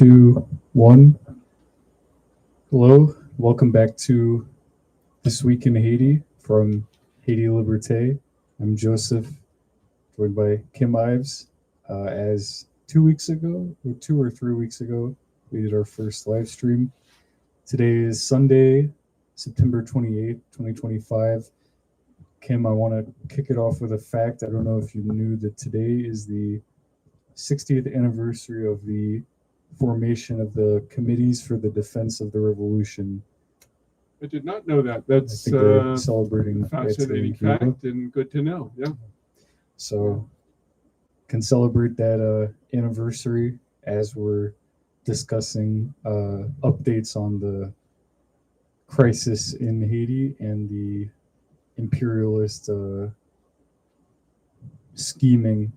two, one. Hello, welcome back to This Week in Haiti from Haiti Liberté. I'm Joseph, joined by Kim Ives. As 2 weeks ago, or 2 or 3 weeks ago, we did our first live stream. Today is Sunday, September 28th, 2025. Kim, I want to kick it off with a fact. I don't know if you knew that today is the 60th anniversary of the formation of the Committees for the Defense of the Revolution. I did not know that. I That's think they're celebrating that today fascinating in Cuba. fact and good to know. Yeah. So can celebrate that anniversary as we're discussing updates on the crisis in Haiti and the imperialist scheming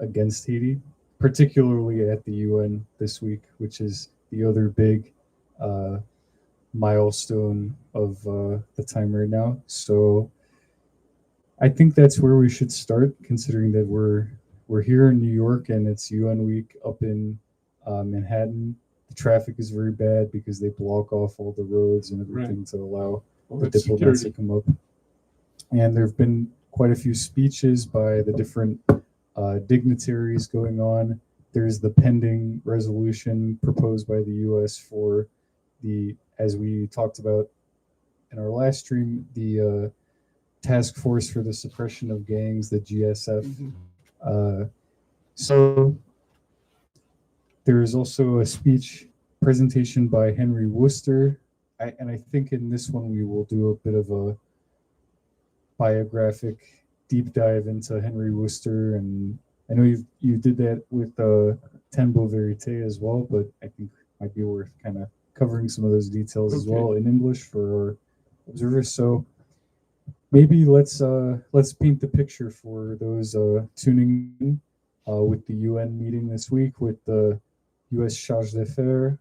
against Haiti, particularly at the UN this week, which is the other big milestone of the time right now. So I think that's where we should start, considering that we're here in New York and it's UN week up in Manhattan. The traffic is very bad because they block off all the roads and everything Right. to allow Well, the that's diplomats security. to come up. And there have been quite a few speeches by the different dignitaries going on. There's the pending resolution proposed by the U.S. for the, as we talked about in our last stream, the Task Force for the Suppression of Gangs, the GSF. So there is also a speech presentation by Henry Wooster. And I think in this one we will do a bit of a biographic deep dive into Henry Wooster, and I know you did that with Tembo Verite as well, but I think it might be worth kind of covering some of those details as Okay. well in English for our observers. So maybe let's paint the picture for those tuning in with the UN meeting this week, with the U.S. Charge d'Affaires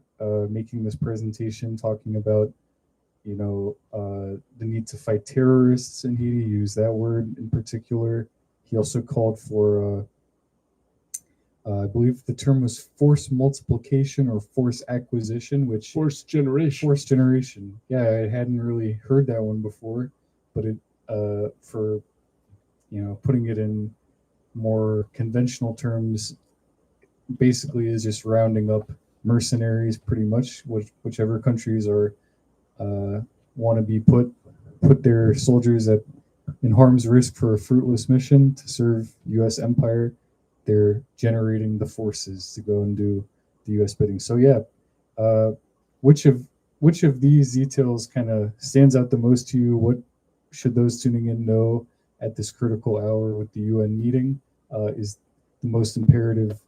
making this presentation talking about the need to fight terrorists in Haiti. He used that word in particular. He also called for, I believe the term was force multiplication or force acquisition, which Force generation. force generation. Yeah, I hadn't really heard that one before, but it for putting it in more conventional terms, basically is just rounding up mercenaries, pretty much, whichever countries are want to be put their soldiers in harm's risk for a fruitless mission to serve U.S. empire. They're generating the forces to go and do the U.S. bidding. So yeah, which of these details kind of stands out the most to you? What should those tuning in know at this critical hour with the UN meeting is the most imperative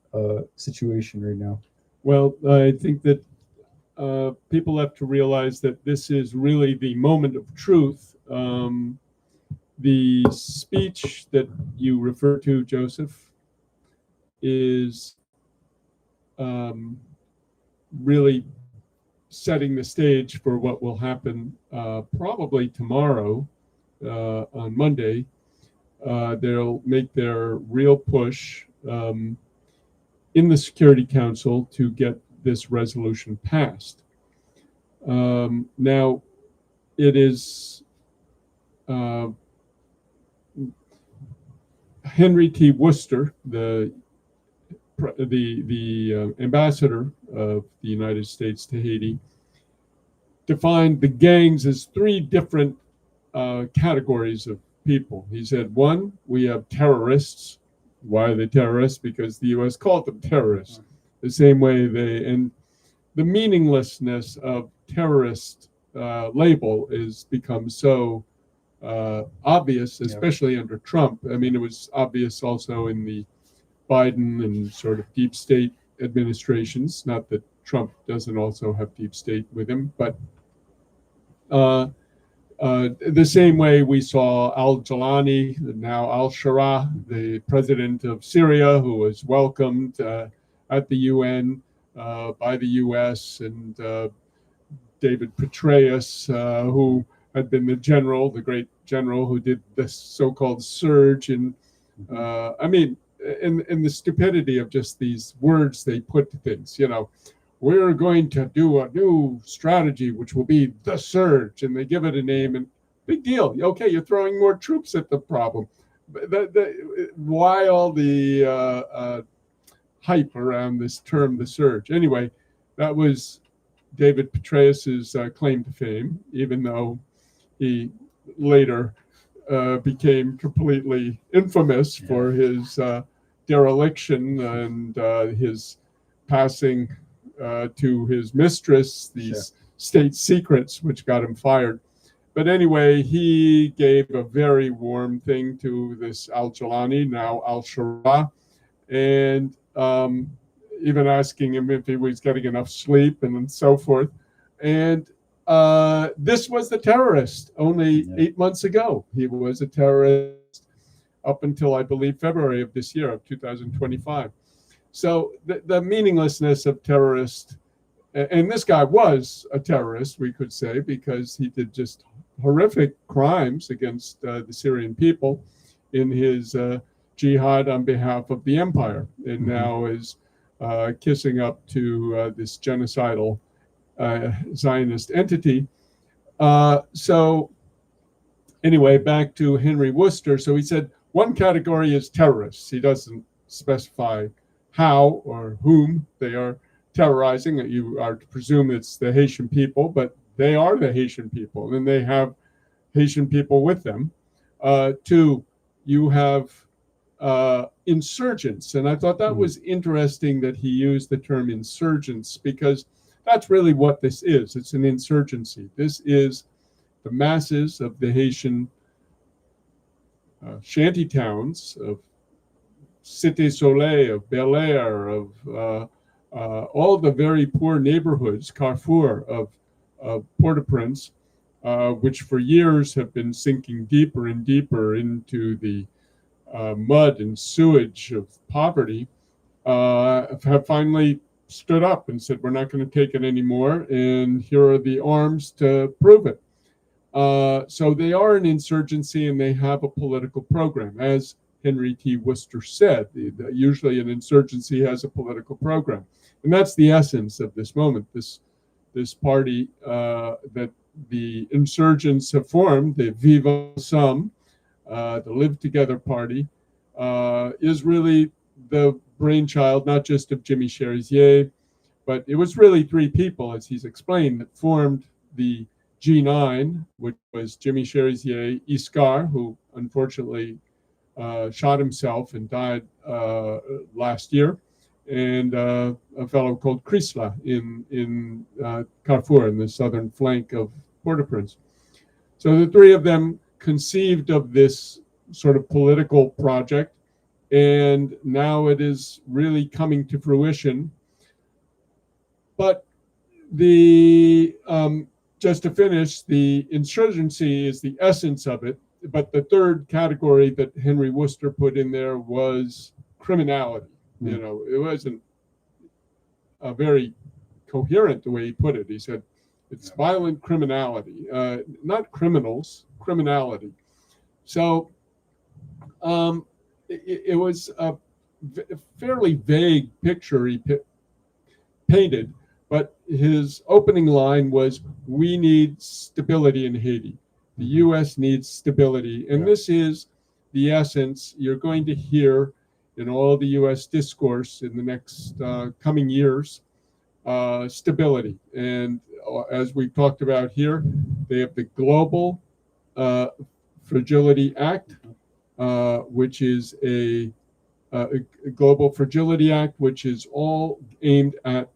situation right now? Well, I think that people have to realize that this is really the moment of truth. The speech that you refer to, Joseph, is really setting the stage for what will happen probably tomorrow on Monday. They'll make their real push in the Security Council to get this resolution passed. Now, it is Henry T. Wooster, the ambassador of the United States to Haiti, defined the gangs as three different categories of people. He said, one, we have terrorists. Why are they terrorists? Because the U.S. called them terrorists. The same way and the meaninglessness of terrorist label is become so obvious, especially under Trump. I mean, it was obvious also in the Biden and sort of deep state administrations. Not that Trump doesn't also have deep state with him, but the same way we saw al-Jalani, now al-Shara, the president of Syria, who was welcomed at the UN by the U.S., and David Petraeus, who had been the great general who did this so-called surge. And I mean, and the stupidity of just these words they put to things. We're going to do a new strategy, which will be the surge, and they give it a name. And big deal. Okay, you're throwing more troops at the problem. Why all the hype around this term, the surge? Anyway, that was David Petraeus's claim to fame, even though he later became completely infamous for his dereliction and his passing to his mistress these state secrets, which got him fired. But anyway, he gave a very warm thing to this al-Jilani, now al-Shara, and even asking him if he was getting enough sleep and so forth. And this was the terrorist only 8 months ago. He was a terrorist up until, I believe, February of this year, of 2025. So the meaninglessness of terrorist, and this guy was a terrorist, we could say, because he did just horrific crimes against the Syrian people in his jihad on behalf of the empire, and now is kissing up to this genocidal Zionist entity. So anyway, back to Henry Wooster. So he said one category is terrorists. He doesn't specify how or whom they are terrorizing. You are to presume it's the Haitian people, but they are the Haitian people, and they have Haitian people with them. Two, you have insurgents, and I thought that was interesting that he used the term insurgents, because that's really what this is. It's an insurgency. This is the masses of the Haitian shanty towns, of Cité Soleil, of Bel Air, of all the very poor neighborhoods, Carrefour, of Port-au-Prince, which for years have been sinking deeper and deeper into the mud and sewage of poverty, have finally stood up and said, we're not going to take it anymore, and here are the arms to prove it. So they are an insurgency, and they have a political program. As Henry T. Wooster said, usually an insurgency has a political program. And that's the essence of this moment. This party that the insurgents have formed, the Vive Ensemble, the Live Together Party, is really the brainchild not just of Jimmy Cherizier, but it was really three people, as he's explained, that formed the G9, which was Jimmy Cherizier, Iscar, who unfortunately shot himself and died last year, and a fellow called Chrysler in Carrefour, in the southern flank of Port-au-Prince. So the three of them conceived of this sort of political project, and now it is really coming to fruition. But just to finish, the insurgency is the essence of it. But the third category that Henry Wooster put in there was criminality. It wasn't a very coherent the way he put it. He said it's violent criminality, not criminals, criminality. So it was a fairly vague picture he painted, but his opening line was, we need stability in Haiti. The U.S. needs stability. And this is the essence you're going to hear in all the U.S. discourse in the next coming years, stability. And as we've talked about here, they have the Global Fragility Act, which is a Global Fragility Act, which is all aimed at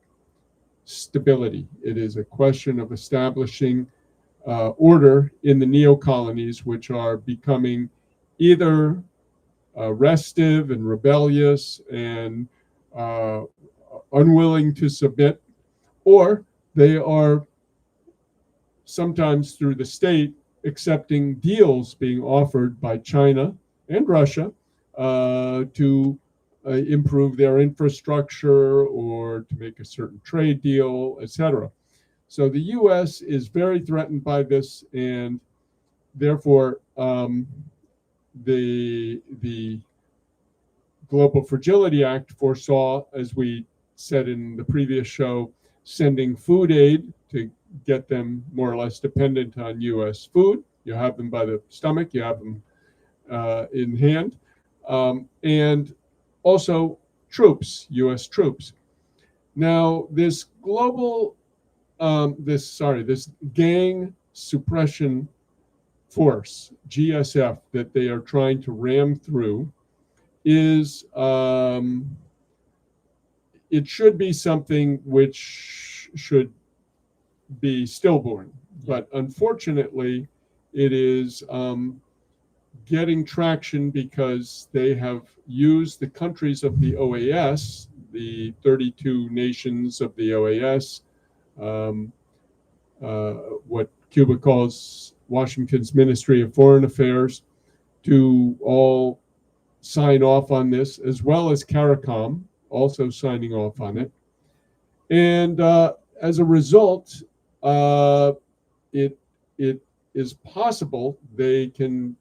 stability. It is a question of establishing order in the neo-colonies, which are becoming either restive and rebellious and unwilling to submit, or they are sometimes through the state accepting deals being offered by China and Russia to improve their infrastructure or to make a certain trade deal, etc. So the U.S. is very threatened by this, and therefore the Global Fragility Act foresaw, as we said in the previous show, sending food aid to get them more or less dependent on U.S. food. You have them by the stomach, you have them in hand, and also troops, U.S. troops. Now, this this gang suppression force, GSF, that they are trying to ram through is, it should be something which should be stillborn. But unfortunately, it is getting traction because they have used the countries of the OAS, the 32 nations of the OAS, what Cuba calls Washington's Ministry of Foreign Affairs, to all sign off on this, as well as CARICOM also signing off on it. And as a result, it is possible they can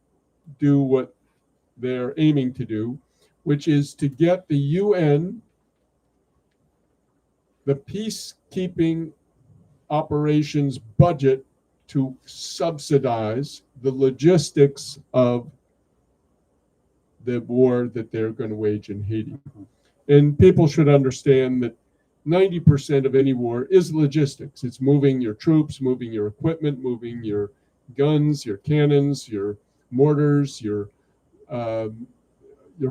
do what they're aiming to do, which is to get the UN, the peacekeeping operations budget, to subsidize the logistics of the war that they're going to wage in Haiti. And people should understand that 90% of any war is logistics. It's moving your troops, moving your equipment, moving your guns, your cannons, your mortars, your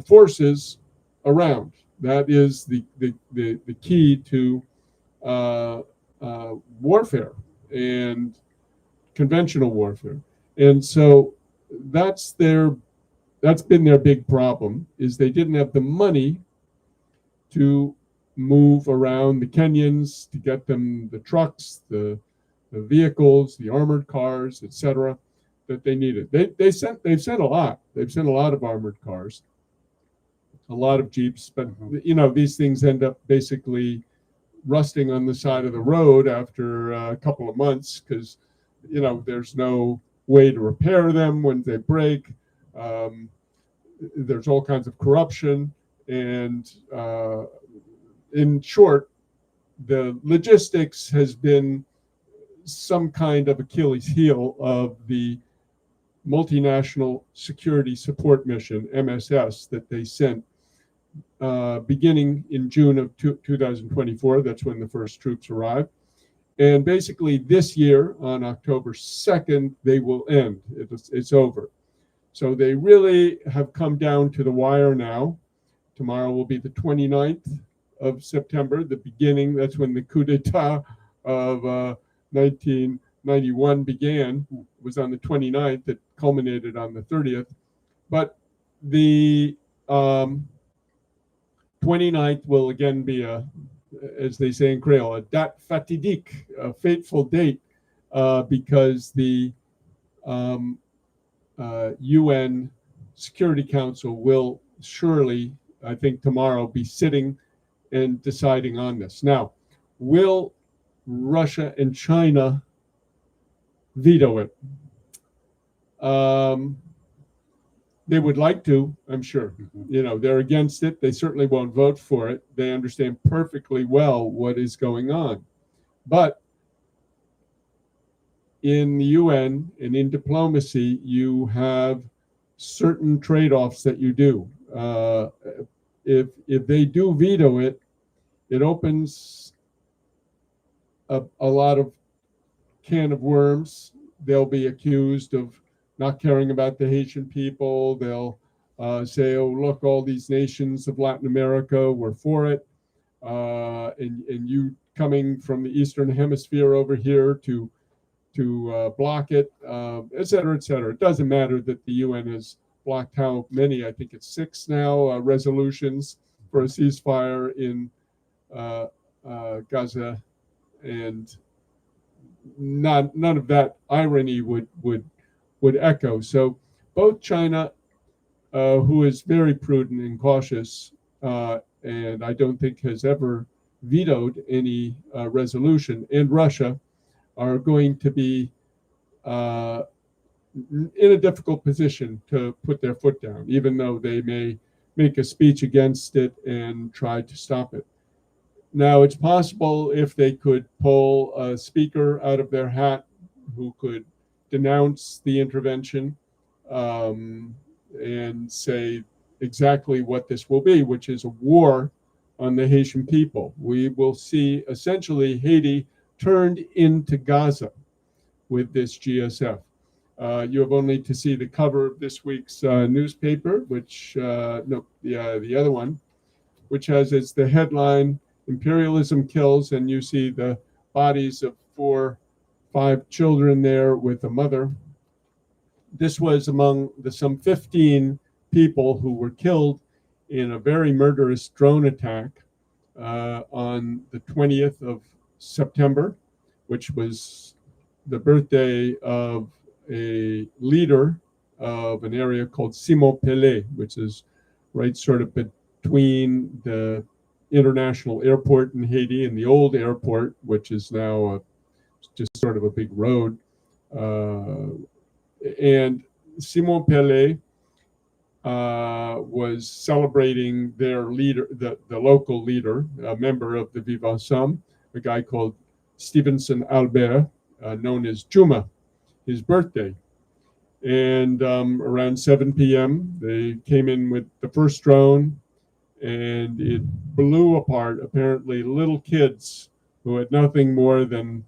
forces around. That is the key to warfare and conventional warfare. And so that's been their big problem, is they didn't have the money to move around the Kenyans, to get them the trucks, the vehicles, the armored cars, etc., that they needed. They've sent a lot. They've sent a lot of armored cars, a lot of jeeps, but these things end up basically rusting on the side of the road after a couple of months because there's no way to repair them when they break. There's all kinds of corruption, and in short, the logistics has been some kind of Achilles heel of the Multinational Security Support Mission, MSS, that they sent beginning in June of 2024. That's when the first troops arrived. And basically this year, on October 2nd, they will end. It's over. So they really have come down to the wire now. Tomorrow will be the 29th of September, the beginning. That's when the coup d'etat of 1991 began. It was on the 29th. It culminated on the 30th. But the 29th will again be as they say in Creole, a date fatidique, a fateful date, because the UN Security Council will surely, I think tomorrow, be sitting and deciding on this. Now, will Russia and China veto it? They would like to, I'm sure. They're against it. They certainly won't vote for it. They understand perfectly well what is going on. But in the UN and in diplomacy, you have certain trade-offs that you do. If they do veto it, it opens a lot of can of worms. They'll be accused of not caring about the Haitian people. They'll say, oh, look, all these nations of Latin America were for it. And you coming from the Eastern Hemisphere over here to block it, et cetera, et cetera. It doesn't matter that the UN has blocked how many, I think it's 6 now, resolutions for a ceasefire in Gaza. And none of that irony would echo. So both China, who is very prudent and cautious, and I don't think has ever vetoed any resolution, and Russia are going to be in a difficult position to put their foot down, even though they may make a speech against it and try to stop it. Now, it's possible if they could pull a speaker out of their hat who could denounce the intervention and say exactly what this will be, which is a war on the Haitian people. We will see essentially Haiti turned into Gaza with this GSF. You have only to see the cover of this week's newspaper, which, the other one, which has as the headline, Imperialism Kills, and you see the bodies of 5 children there with a mother. This was among the some 15 people who were killed in a very murderous drone attack on the 20th of September, which was the birthday of a leader of an area called Simon-Pelé, which is right sort of between the international airport in Haiti and the old airport, which is now just sort of a big road. And Simon-Pelé was celebrating their leader, the local leader, a member of the Vivre Ensemble, a guy called Stevenson Albert, known as Juma, his birthday. And around 7 p.m., they came in with the first drone, and it blew apart, apparently, little kids who had nothing more than,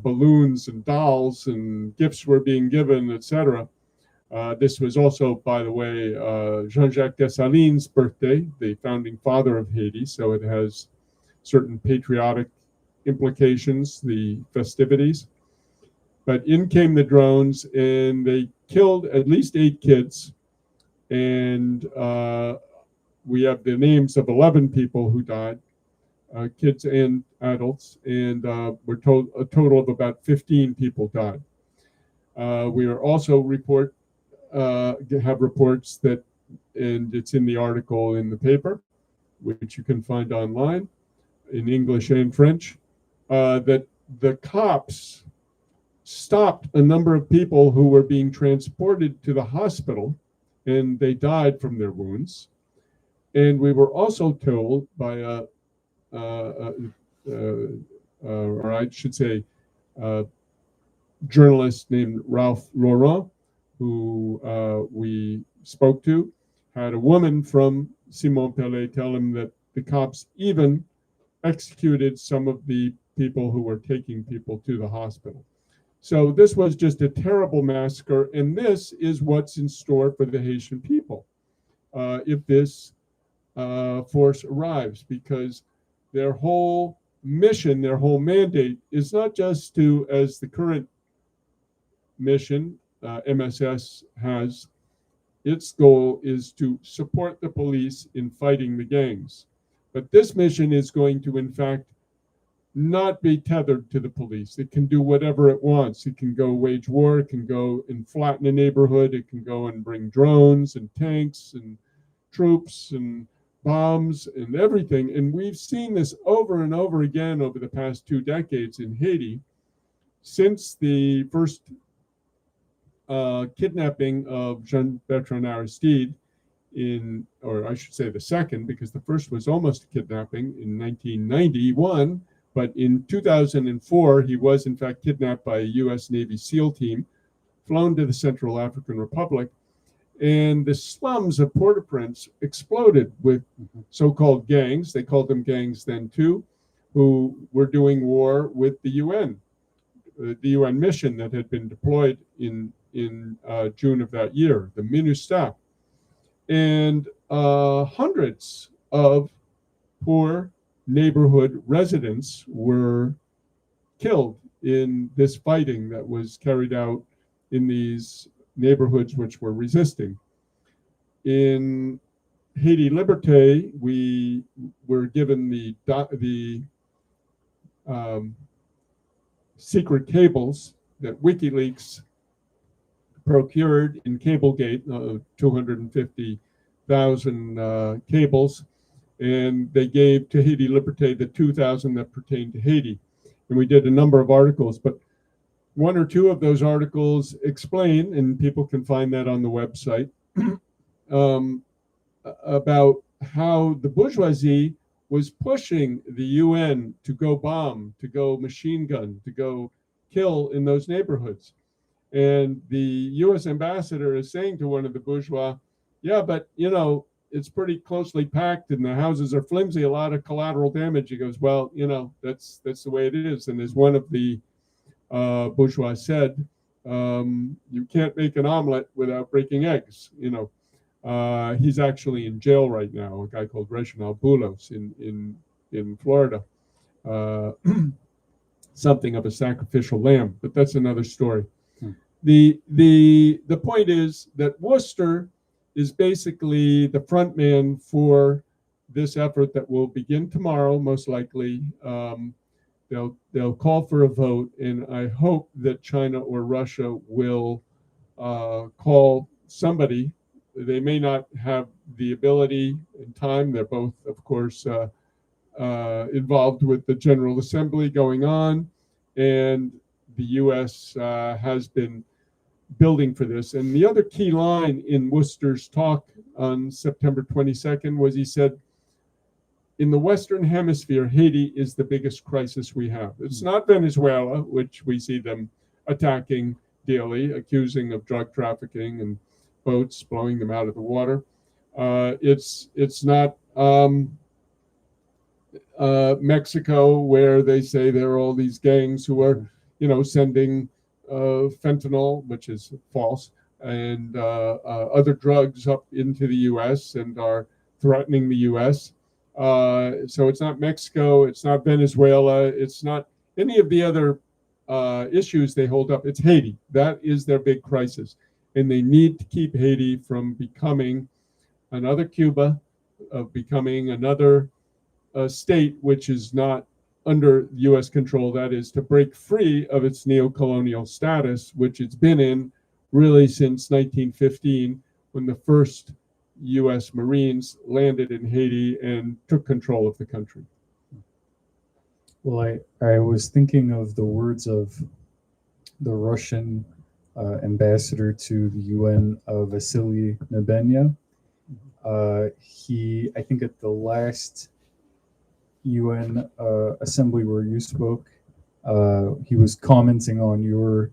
balloons and dolls, and gifts were being given, etc. This was also, by the way, Jean-Jacques Dessalines' birthday, the founding father of Haiti, so it has certain patriotic implications, the festivities. But in came the drones, and they killed at least 8 kids, and we have the names of 11 people who died, kids and adults, and we're told a total of about 15 people died. We are also have reports that, and it's in the article in the paper, which you can find online in English and French, that the cops stopped a number of people who were being transported to the hospital, and they died from their wounds. And we were also told by or I should say, a journalist named Ralph Laurent, who we spoke to, had a woman from Simon-Pelé tell him that the cops even executed some of the people who were taking people to the hospital. So this was just a terrible massacre, and this is what's in store for the Haitian people if this force arrives, because their whole mission, their whole mandate is not just to, as the current mission, MSS has, its goal is to support the police in fighting the gangs. But this mission is going to, in fact, not be tethered to the police. It can do whatever it wants. It can go wage war. It can go and flatten a neighborhood. It can go and bring drones and tanks and troops and bombs and everything. And we've seen this over and over again over the past 2 decades in Haiti, since the first kidnapping of Jean-Bertrand Aristide or I should say the second, because the first was almost a kidnapping in 1991. But in 2004, he was in fact kidnapped by a U.S. Navy SEAL team, flown to the Central African Republic, and the slums of Port-au-Prince exploded with so-called gangs. They called them gangs then too, who were doing war with the UN mission that had been deployed in June of that year, the MINUSTAH. And hundreds of poor neighborhood residents were killed in this fighting that was carried out in these neighborhoods which were resisting. In Haiti Liberté, we were given the secret cables that WikiLeaks procured in Cablegate, 250,000 cables, and they gave to Haiti Liberté the 2,000 that pertained to Haiti. And we did a number of articles, but 1 or 2 of those articles explain, and people can find that on the website, about how the bourgeoisie was pushing the UN to go bomb, to go machine gun, to go kill in those neighborhoods. And the US ambassador is saying to one of the bourgeois, yeah, but it's pretty closely packed and the houses are flimsy, a lot of collateral damage. He goes, well, that's the way it is. And as one of the bourgeois said, you can't make an omelet without breaking eggs. He's actually in jail right now, a guy called Reginald Boulos in Florida. Something of a sacrificial lamb, but that's another story. The point is that Worcester is basically the front man for this effort that will begin tomorrow, most likely. They'll call for a vote, and I hope that China or Russia will call somebody. They may not have the ability and time. They're both, of course, involved with the General Assembly going on, and the U.S. Has been building for this. And the other key line in Worcester's talk on September 22nd was he said, in the Western Hemisphere, Haiti is the biggest crisis we have. It's not Venezuela, which we see them attacking daily, accusing of drug trafficking and boats blowing them out of the water. It's not Mexico, where they say there are all these gangs who are, sending fentanyl, which is false, and other drugs up into the U.S. and are threatening the U.S. So it's not Mexico, it's not Venezuela, it's not any of the other issues they hold up. It's Haiti. That is their big crisis. And they need to keep Haiti from becoming another Cuba, of becoming another state which is not under U.S. control. That is to break free of its neo-colonial status, which it's been in really since 1915, when the first U.S. Marines landed in Haiti and took control of the country. Well, I was thinking of the words of the Russian ambassador to the UN, Vasily Nebenya. I think at the last UN assembly where you spoke, he was commenting on your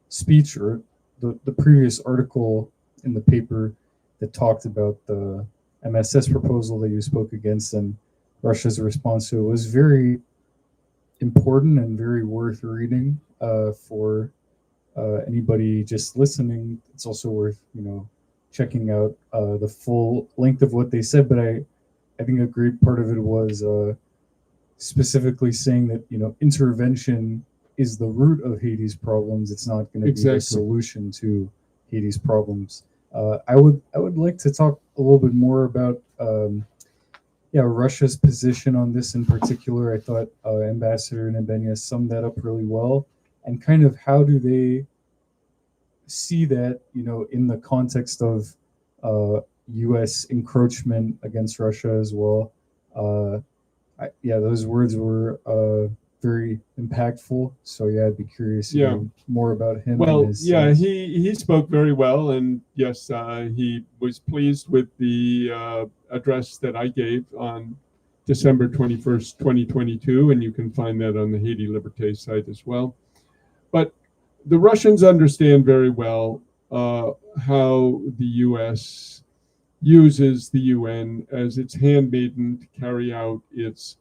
speech or the previous article in the paper that talked about the MSS proposal that you spoke against, and Russia's response to it was very important and very worth reading for anybody just listening. It's also worth checking out the full length of what they said. But I think a great part of it was specifically saying that intervention is the root of Haiti's problems. It's not going to be the solution to Haiti's problems. I would like to talk a little bit more about Russia's position on this in particular. I thought Ambassador Nebenya summed that up really well, and kind of how do they see that in the context of U.S. encroachment against Russia as well. Those words were very impactful. So I'd be curious to hear more about him. Well, he spoke very well, and yes, he was pleased with the address that I gave on December 21st, 2022, and you can find that on the Haiti Liberté site as well. But the Russians understand very well how the U.S. uses the UN as its handmaiden to carry out its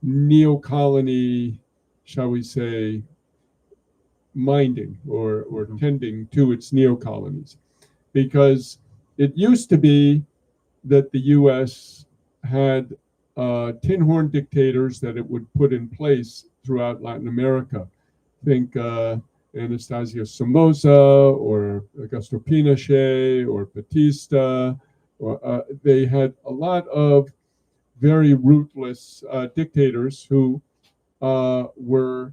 neo-colony, shall we say, minding or tending to its neo-colonies. Because it used to be that the U.S. had tin horn dictators that it would put in place throughout Latin America. Think Anastasio Somoza or Augusto Pinochet or Batista. They had a lot of very ruthless dictators who were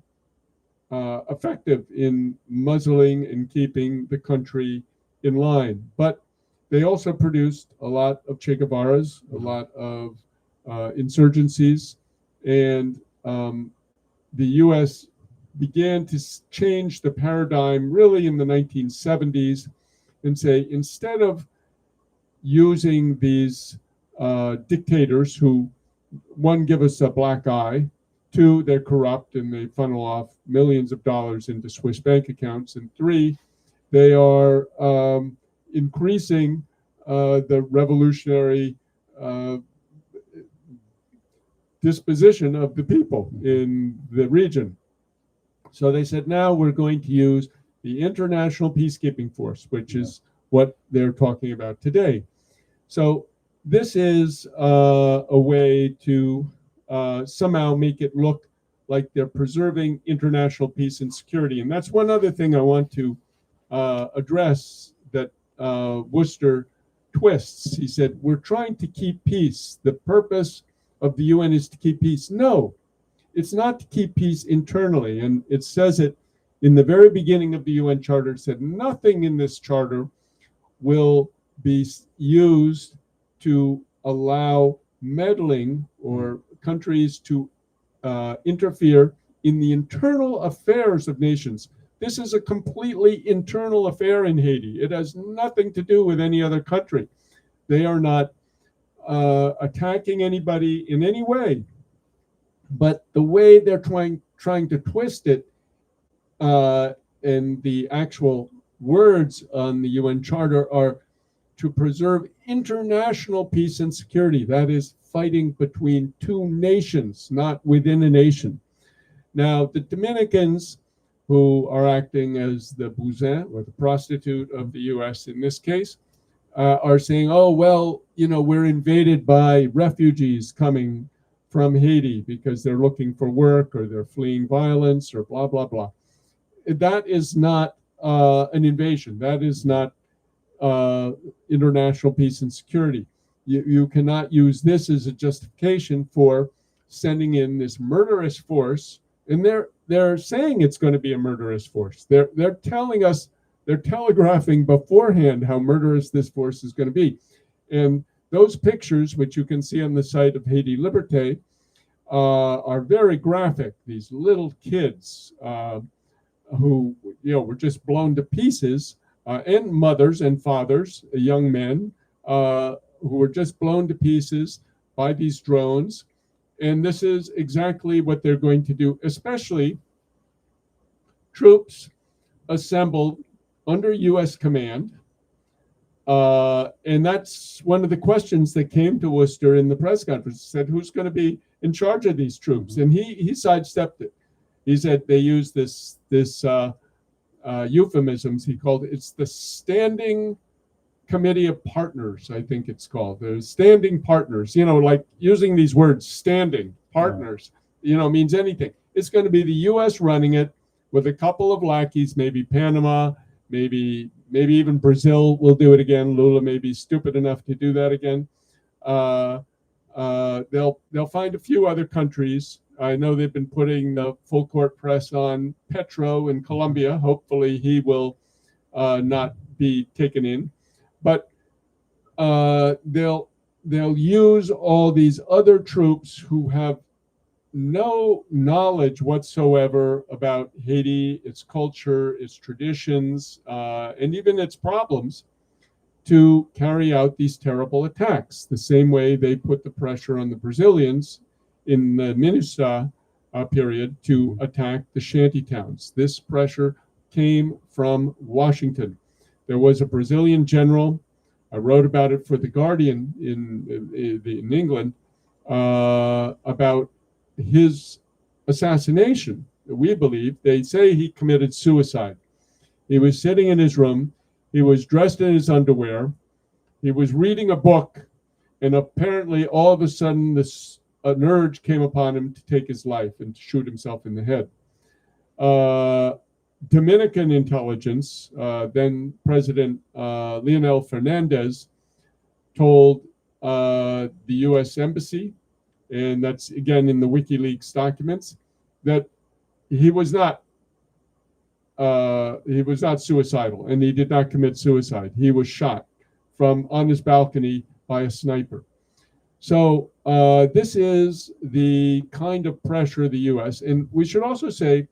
effective in muzzling and keeping the country in line. But they also produced a lot of Che Guevaras, a lot of insurgencies, and the U.S. began to change the paradigm really in the 1970s and say, instead of using these dictators who, one, give us a black eye, two, they're corrupt and they funnel off millions of dollars into Swiss bank accounts, and three, they are increasing the revolutionary uh, disposition of the people in the region. So they said, now we're going to use the International Peacekeeping Force, which is what they're talking about today. So this is a way to somehow make it look like they're preserving international peace and security. And that's one other thing I want to address that Worcester twists. He said, we're trying to keep peace. The purpose of the UN is to keep peace. No, it's not to keep peace internally. And it says it in the very beginning of the UN Charter. It said nothing in this charter will be used to allow meddling or countries to interfere in the internal affairs of nations. This is a completely internal affair in Haiti. It has nothing to do with any other country. They are not attacking anybody in any way. But the way they're trying to twist it, and the actual words on the UN Charter are to preserve international peace and security. That is fighting between two nations, not within a nation. Now, the Dominicans, who are acting as the bousin or the prostitute of the US in this case, are saying, oh, well, we're invaded by refugees coming from Haiti because they're looking for work or they're fleeing violence or blah, blah, blah. That is not an invasion. That is not international peace and security. You cannot use this as a justification for sending in this murderous force. And they're saying it's going to be a murderous force. They're telling us, they're telegraphing beforehand how murderous this force is going to be. And those pictures, which you can see on the site of Haiti Liberté, are very graphic. These little kids who were just blown to pieces, and mothers and fathers, young men who were just blown to pieces by these drones. And this is exactly what they're going to do, especially troops assembled under U.S. command. And that's one of the questions that came to Worcester in the press conference. He said, who's going to be in charge of these troops? And he sidestepped it. He said they use this euphemisms. He called it's the Standing Committee of Partners, I think it's called. The standing partners, like using these words, standing partners, means anything. It's going to be the U.S. running it with a couple of lackeys, maybe Panama, maybe even Brazil will do it again. Lula may be stupid enough to do that again. They'll find a few other countries. I know they've been putting the full court press on Petro in Colombia. Hopefully he will not be taken in. But they'll use all these other troops who have no knowledge whatsoever about Haiti, its culture, its traditions, and even its problems, to carry out these terrible attacks. The same way they put the pressure on the Brazilians in the MINUSTA period to attack the shanty towns. This pressure came from Washington. There was a Brazilian general, I wrote about it for The Guardian in England, about his assassination. We believe, they say he committed suicide. He was sitting in his room, he was dressed in his underwear, he was reading a book, and apparently all of a sudden an urge came upon him to take his life and to shoot himself in the head. Dominican intelligence, then President Leonel Fernandez, told the U.S. Embassy, and that's again in the WikiLeaks documents, that he was not suicidal, and he did not commit suicide. He was shot from on his balcony by a sniper. So this is the kind of pressure the U.S. And we should also say,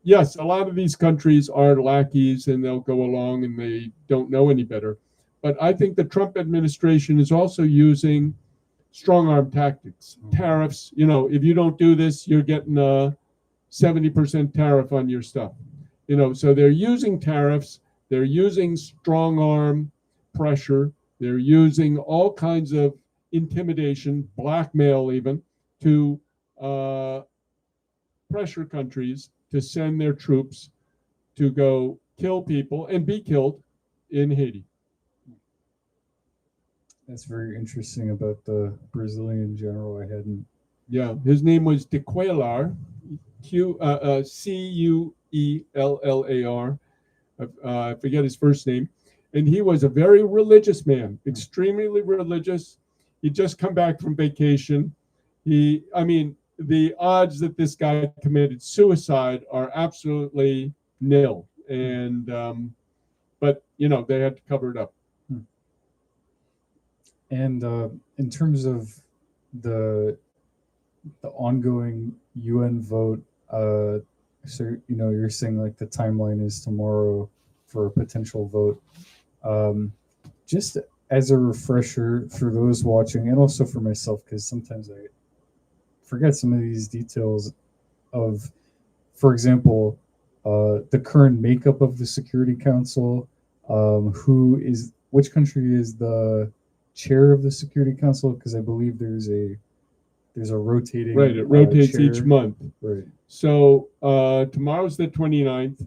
yes, a lot of these countries are lackeys and they'll go along and they don't know any better. But I think the Trump administration is also using strong arm tactics, tariffs. If you don't do this, you're getting a 70% tariff on your stuff. So they're using tariffs, they're using strong arm pressure, they're using all kinds of intimidation, blackmail even, to pressure countries to send their troops to go kill people and be killed in Haiti. That's very interesting about the Brazilian general. I hadn't. Yeah, his name was de Cuellar, Cuellar. I forget his first name. And he was a very religious man, extremely religious. He'd just come back from vacation. The odds that this guy committed suicide are absolutely nil. And, but, they had to cover it up. And in terms of the ongoing UN vote, so you're saying like the timeline is tomorrow for a potential vote. Just as a refresher for those watching, and also for myself, because sometimes I forget some of these details of, for example, the current makeup of the Security Council, which country is the chair of the Security Council, because I believe there's a rotating, right, it rotates chair each month. Right. So tomorrow's the 29th.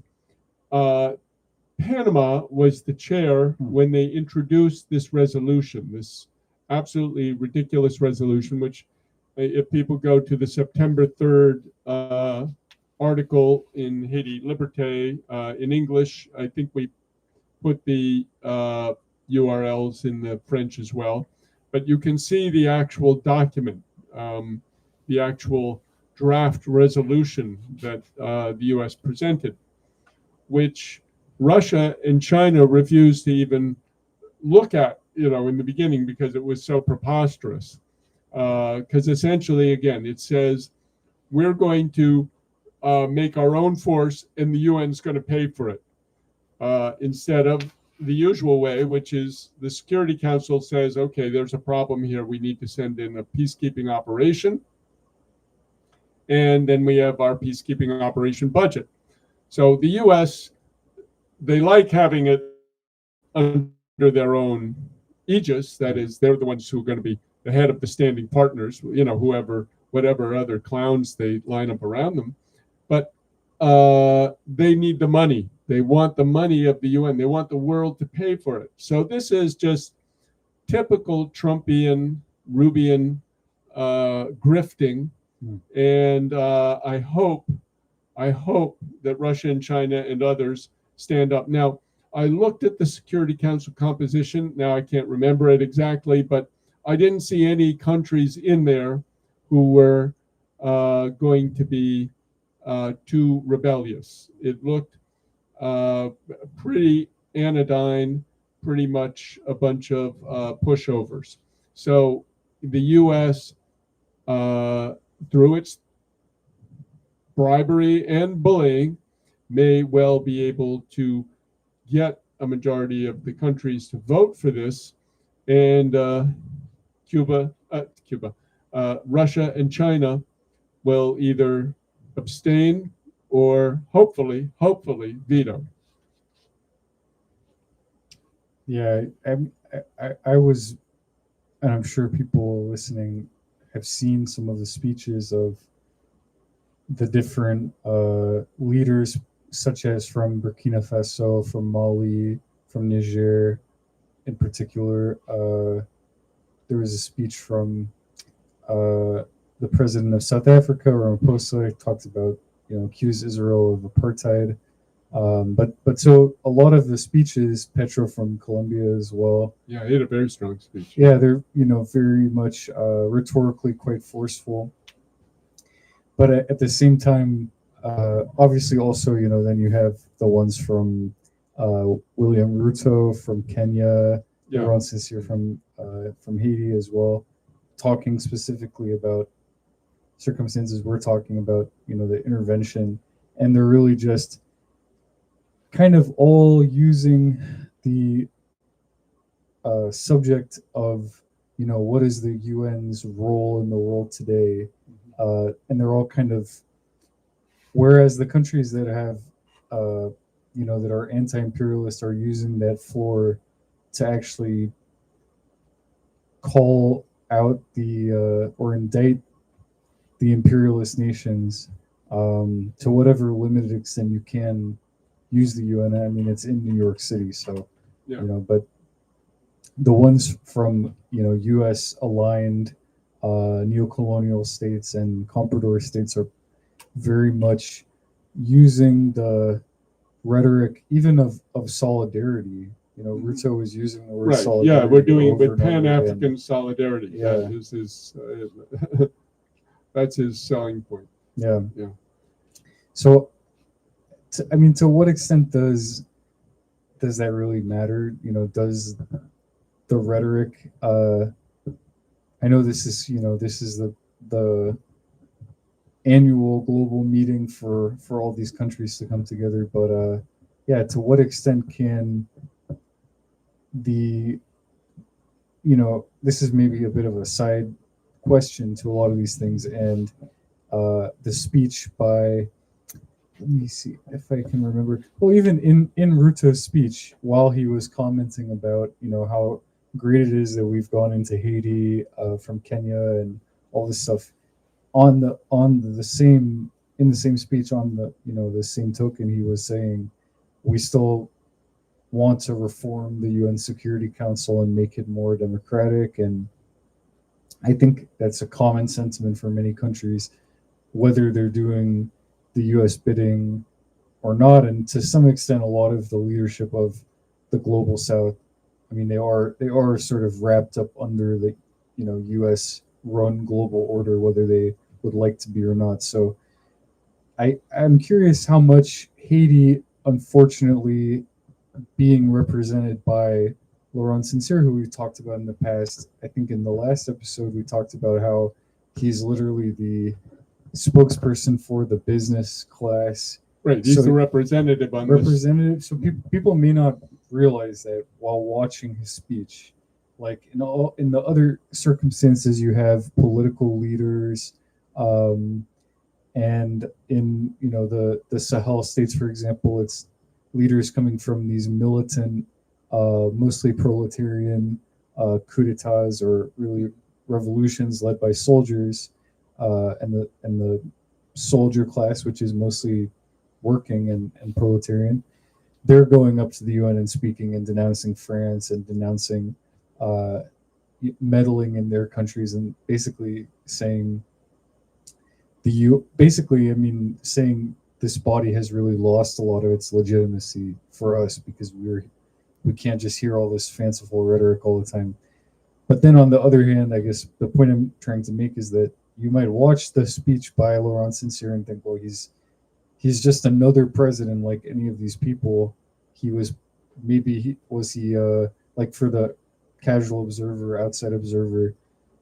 Panama was the chair when they introduced this resolution, this absolutely ridiculous resolution, which if people go to the September 3rd article in Haiti Liberté in English, I think we put the URLs in the French as well, but you can see the actual document, the actual draft resolution that the U.S. presented, which Russia and China refused to even look at, in the beginning, because it was so preposterous. Because essentially, again, it says we're going to make our own force and the UN is going to pay for it, instead of the usual way, which is the Security Council says, okay, there's a problem here. We need to send in a peacekeeping operation. And then we have our peacekeeping operation budget. So the U.S., they like having it under their own aegis. That is, they're the ones who are going to be the head of the standing partners, whatever other clowns they line up around them. But they need the money. They want the money of the UN. They want the world to pay for it. So this is just typical Trumpian, Rubian grifting. And I hope that Russia and China and others stand up. Now, I looked at the Security Council composition. Now I can't remember it exactly, but I didn't see any countries in there who were going to be too rebellious. It looked pretty anodyne, pretty much a bunch of pushovers. So the U.S., through its bribery and bullying, may well be able to get a majority of the countries to vote for this, and Russia and China will either abstain or hopefully veto. Yeah, I was, and I'm sure people listening have seen some of the speeches of the different leaders, such as from Burkina Faso, from Mali, from Niger in particular. There was a speech from the president of South Africa, Ramaphosa, talked about, accused Israel of apartheid. But so a lot of the speeches, Petro from Colombia as well. Yeah, he had a very strong speech. Yeah, they're very much rhetorically quite forceful. But at the same time, obviously also then you have the ones from William Ruto from Kenya, everyone sincere from Haiti as well, talking specifically about circumstances we're talking about, the intervention, and they're really just kind of all using the subject of what is the UN's role in the world today? And they're all kind of, whereas the countries that have, that are anti-imperialist are using that floor to actually call out or indict the imperialist nations, to whatever limited extent you can use the UN. I mean, it's in New York City, so Yeah. but the ones from U.S. aligned neocolonial states and comprador states are very much using the rhetoric, even of solidarity. Ruto was using the word Right. solidarity. Yeah, we're doing it over with and over again. Pan-African solidarity. Yeah. That is his. That's his selling point. Yeah. Yeah. So, to what extent does that really matter? Does the rhetoric? I know this is the annual global meeting for all these countries to come together, but yeah, to what extent can the this is maybe a bit of a side question to a lot of these things, and the speech by, let me see if I can remember. Well, even in Ruto's speech, while he was commenting about how great it is that we've gone into Haiti from Kenya and all this stuff, on the same in the same speech, on the same token, he was saying we still want to reform the UN Security Council and make it more democratic. And I think that's a common sentiment for many countries, whether they're doing the US bidding or not. And to some extent, a lot of the leadership of the global South, I mean, they are sort of wrapped up under the US run global order, whether they would like to be or not. So I'm curious how much Haiti, unfortunately, being represented by Laurent Sincere, who we've talked about in the past. I think in the last episode we talked about how he's literally the spokesperson for the business class. Right. He's So the representative on this. Representative. So people may not realize that while watching his speech. Like in the other circumstances, you have political leaders, and in the Sahel states, for example, it's leaders coming from these militant, mostly proletarian coup d'états, or really revolutions led by soldiers, and the soldier class, which is mostly working and proletarian. They're going up to the UN and speaking and denouncing France and denouncing uh, meddling in their countries, and basically saying I mean, saying this body has really lost a lot of its legitimacy for us because we can't just hear all this fanciful rhetoric all the time. But then on the other hand, I guess the point I'm trying to make is that you might watch the speech by Laurent Sincere and think, well, he's just another president like any of these people. He was like, for the casual observer, outside observer,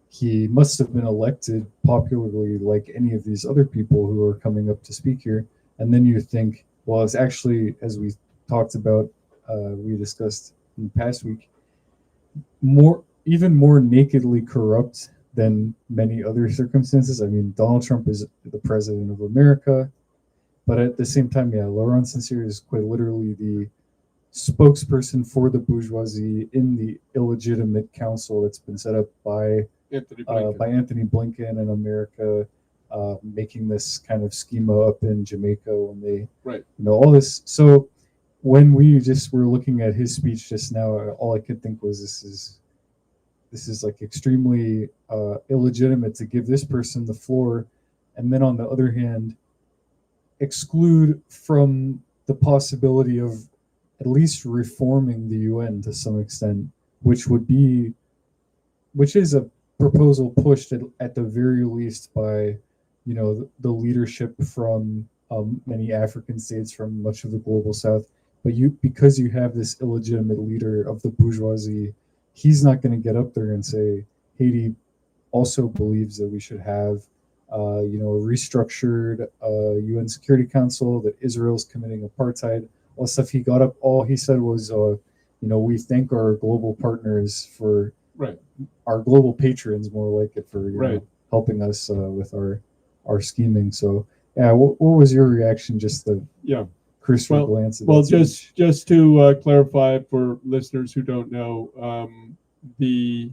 he must have been elected popularly like any of these other people who are coming up to speak here. And then you think, well, it's actually, as we talked about, we discussed in the past week, even more nakedly corrupt than many other circumstances. I mean, Donald Trump is the president of America, but at the same time, yeah, Laurent Sincere is quite literally the spokesperson for the bourgeoisie in the illegitimate council that's been set up by Anthony Blinken and America, making this kind of schema up in Jamaica when they, all this. So when we just were looking at his speech just now, all I could think was this is like extremely illegitimate to give this person the floor, and then on the other hand, exclude from the possibility of at least reforming the UN to some extent, which is a proposal pushed at the very least by the leadership from many African states, from much of the global South. But because you have this illegitimate leader of the bourgeoisie, he's not going to get up there and say Haiti also believes that we should have a restructured UN Security Council, that Israel's committing apartheid, all stuff. All he said was we thank our global partners for Right. our global patrons, more like it, for Right. helping us with our scheming. So yeah, what was your reaction? Just the Yeah. cursory Well, glance at well, that speech. just to clarify for listeners who don't know, the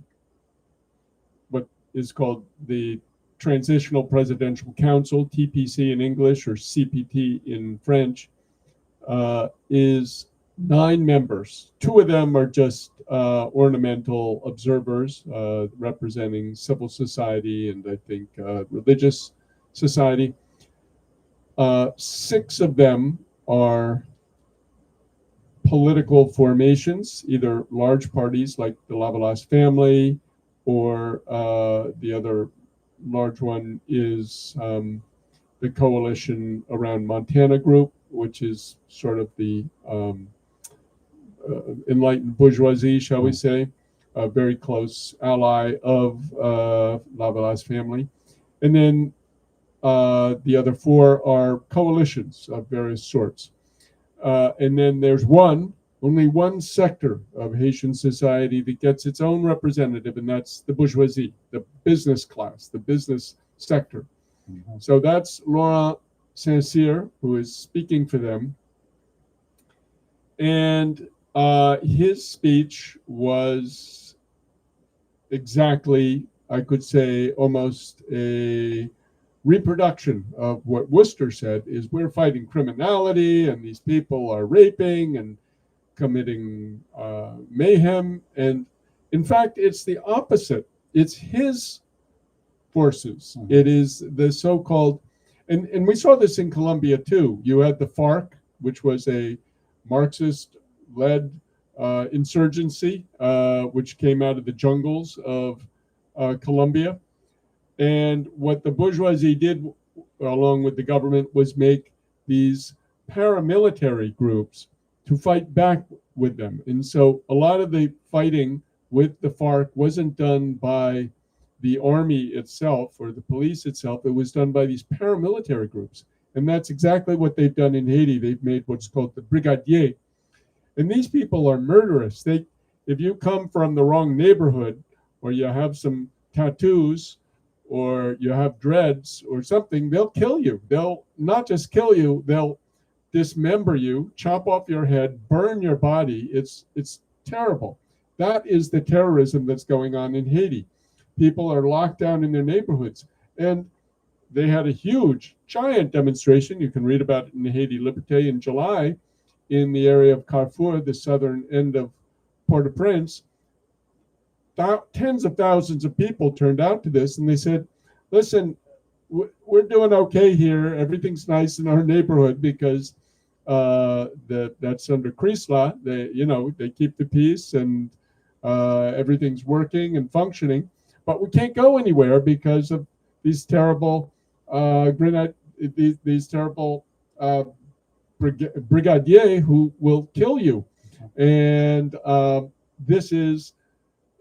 what is called the Transitional Presidential Council, TPC in English or CPT in French, is 9 members. 2 of them are just ornamental observers representing civil society and I think religious society. 6 of them are political formations, either large parties like the Lavalas family, or the other large one is the coalition around Montana Group, which is sort of the enlightened bourgeoisie, shall we say, a very close ally of Lavalas family. And then the other 4 are coalitions of various sorts. And then there's only one sector of Haitian society that gets its own representative, and that's the bourgeoisie, the business class, the business sector. Mhm. So that's Laurent Saint-Cyr, who is speaking for them. And his speech was exactly, I could say, almost a reproduction of what Worcester said, is we're fighting criminality and these people are raping and committing mayhem. And in fact, it's the opposite. It's his forces. Mhm. It is the so-called, and we saw this in Colombia too. You had the FARC, which was a Marxist-led insurgency, which came out of the jungles of Colombia. And what the bourgeoisie did, along with the government, was make these paramilitary groups to fight back with them. And so a lot of the fighting with the FARC wasn't done by the army itself or the police itself. It was done by these paramilitary groups. And that's exactly what they've done in Haiti. They've made what's called the brigadier. And these people are murderous. If you come from the wrong neighborhood, or you have some tattoos, or you have dreads or something, they'll kill you. They'll not just kill you, they'll dismember you, chop off your head, burn your body. It's terrible. That is the terrorism that's going on in Haiti. People are locked down in their neighborhoods. And they had a huge, giant demonstration. You can read about it in the Haiti Liberté in July in the area of Carrefour, the southern end of Port-au-Prince. Tens of thousands of people turned out to this, and they said, listen, we're doing okay here. Everything's nice in our neighborhood because that's under Crisla. They keep the peace and everything's working and functioning. But we can't go anywhere because of these terrible these terrible brigadier who will kill you. And this is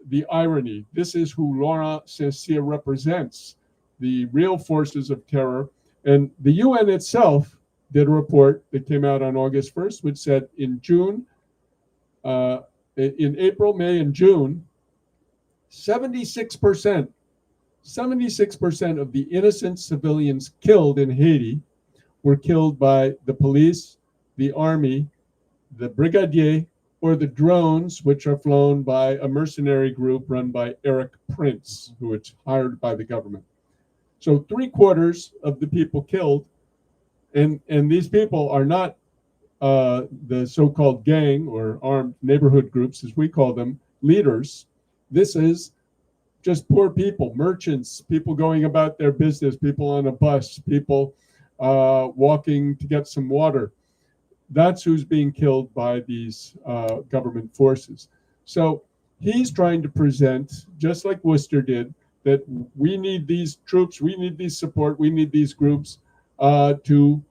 the irony. This is who Laurent Saint-Cyr represents, the real forces of terror. And the UN itself did a report that came out on August 1st, which said in April, May, and June, 76% of the innocent civilians killed in Haiti were killed by the police, the army, the brigadier, or the drones, which are flown by a mercenary group run by Eric Prince, who is hired by the government. So 3/4 of the people killed, and these people are not the so-called gang or armed neighborhood groups, as we call them, leaders. This is just poor people, merchants, people going about their business, people on a bus, people walking to get some water. That's who's being killed by these government forces. So he's trying to present, just like Worcester did, that we need these troops, we need these support, we need these groups to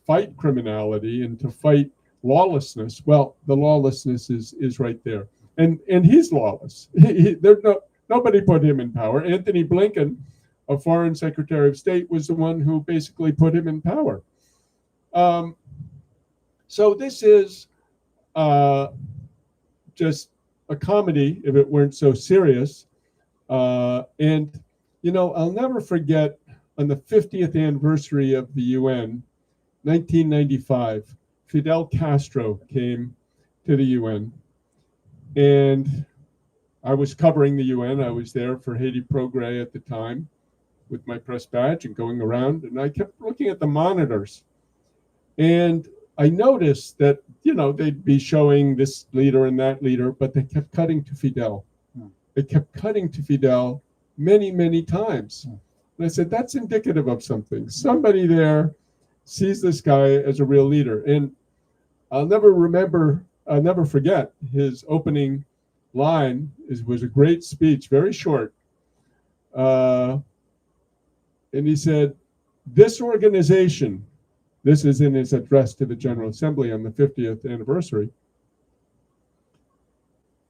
fight criminality and to fight lawlessness. Well, the lawlessness is right there, and he's lawless. Nobody put him in power. Anthony Blinken, a foreign secretary of state, was the one who basically put him in power. So this is just a comedy if it weren't so serious. And, I'll never forget on the 50th anniversary of the UN, 1995, Fidel Castro came to the UN. And I was covering the UN. I was there for Haiti Progrès at the time with my press badge and going around. And I kept looking at the monitors. And I noticed that, they'd be showing this leader and that leader, but they kept cutting to Fidel. They kept cutting to Fidel many, many times. And I said, that's indicative of something. Somebody there sees this guy as a real leader. And I'll never forget his opening line was a great speech, very short. And he said, this organization, this is in his address to the General Assembly on the 50th anniversary.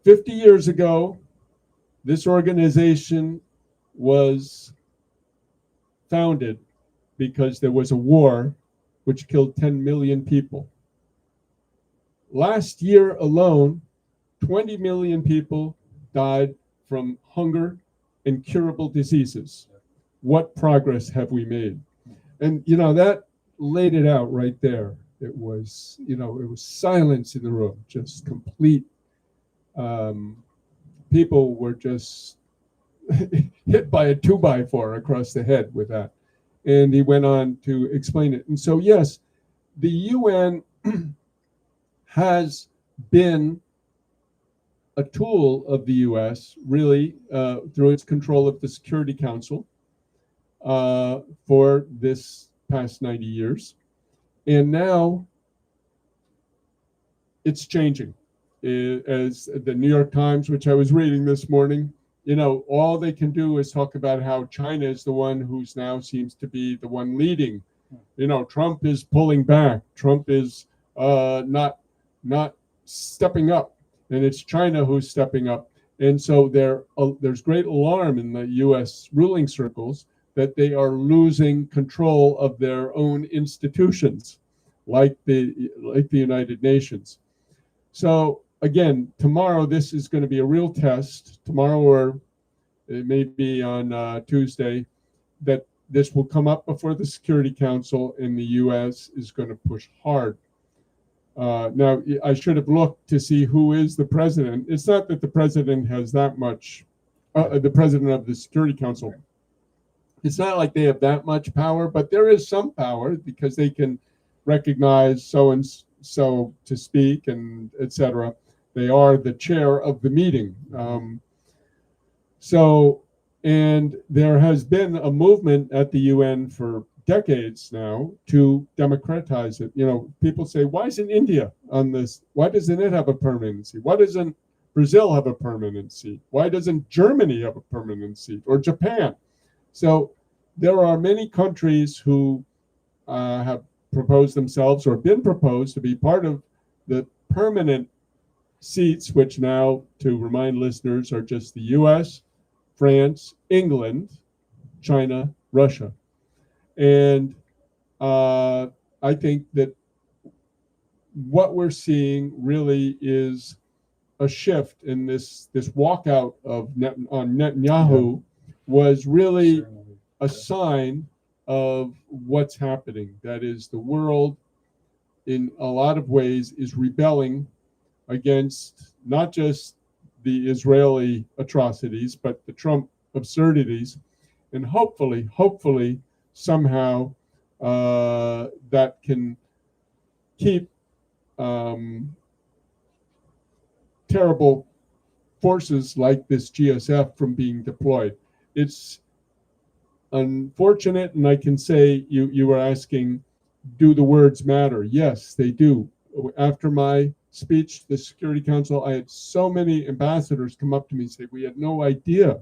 50 years ago, this organization was founded because there was a war which killed 10 million people. Last year alone, 20 million people died from hunger and curable diseases. What progress have we made? And, that laid it out right there. It was silence in the room, just complete. People were just hit by a 2x4 across the head with that. And he went on to explain it. And so, yes, the UN has been a tool of the U.S., really, through its control of the Security Council for this past 90 years. And now it's changing. As the New York Times, which I was reading this morning, all they can do is talk about how China is the one who's now seems to be the one leading. Trump is pulling back. Trump is not stepping up, and it's China who's stepping up. And so there's great alarm in the U.S. ruling circles that they are losing control of their own institutions, like the United Nations. So again, tomorrow this is going to be a real test. Tomorrow, or it may be on Tuesday, that this will come up before the Security Council, and the U.S. is going to push hard. Now, I should have looked to see who is the president. It's not that the president has that much, the president of the Security Council. It's not like they have that much power, but there is some power because they can recognize so and so to speak, and etc. They are the chair of the meeting. And there has been a movement at the UN for decades now to democratize it. People say, why isn't India on this? Why doesn't it have a permanent seat? Why doesn't Brazil have a permanent seat? Why doesn't Germany have a permanent seat, or Japan? So there are many countries who have proposed themselves or been proposed to be part of the permanent seats, which now, to remind listeners, are just the US, France, England, China, Russia. And I think that what we're seeing really is a shift in this walkout on Netanyahu was really a sign of what's happening. That is, the world in a lot of ways is rebelling against not just the Israeli atrocities, but the Trump absurdities. And hopefully, somehow that can keep terrible forces like this GSF from being deployed. It's unfortunate, and I can say you were asking, do the words matter? Yes, they do. After my speech to the Security Council, I had so many ambassadors come up to me and say, we had no idea.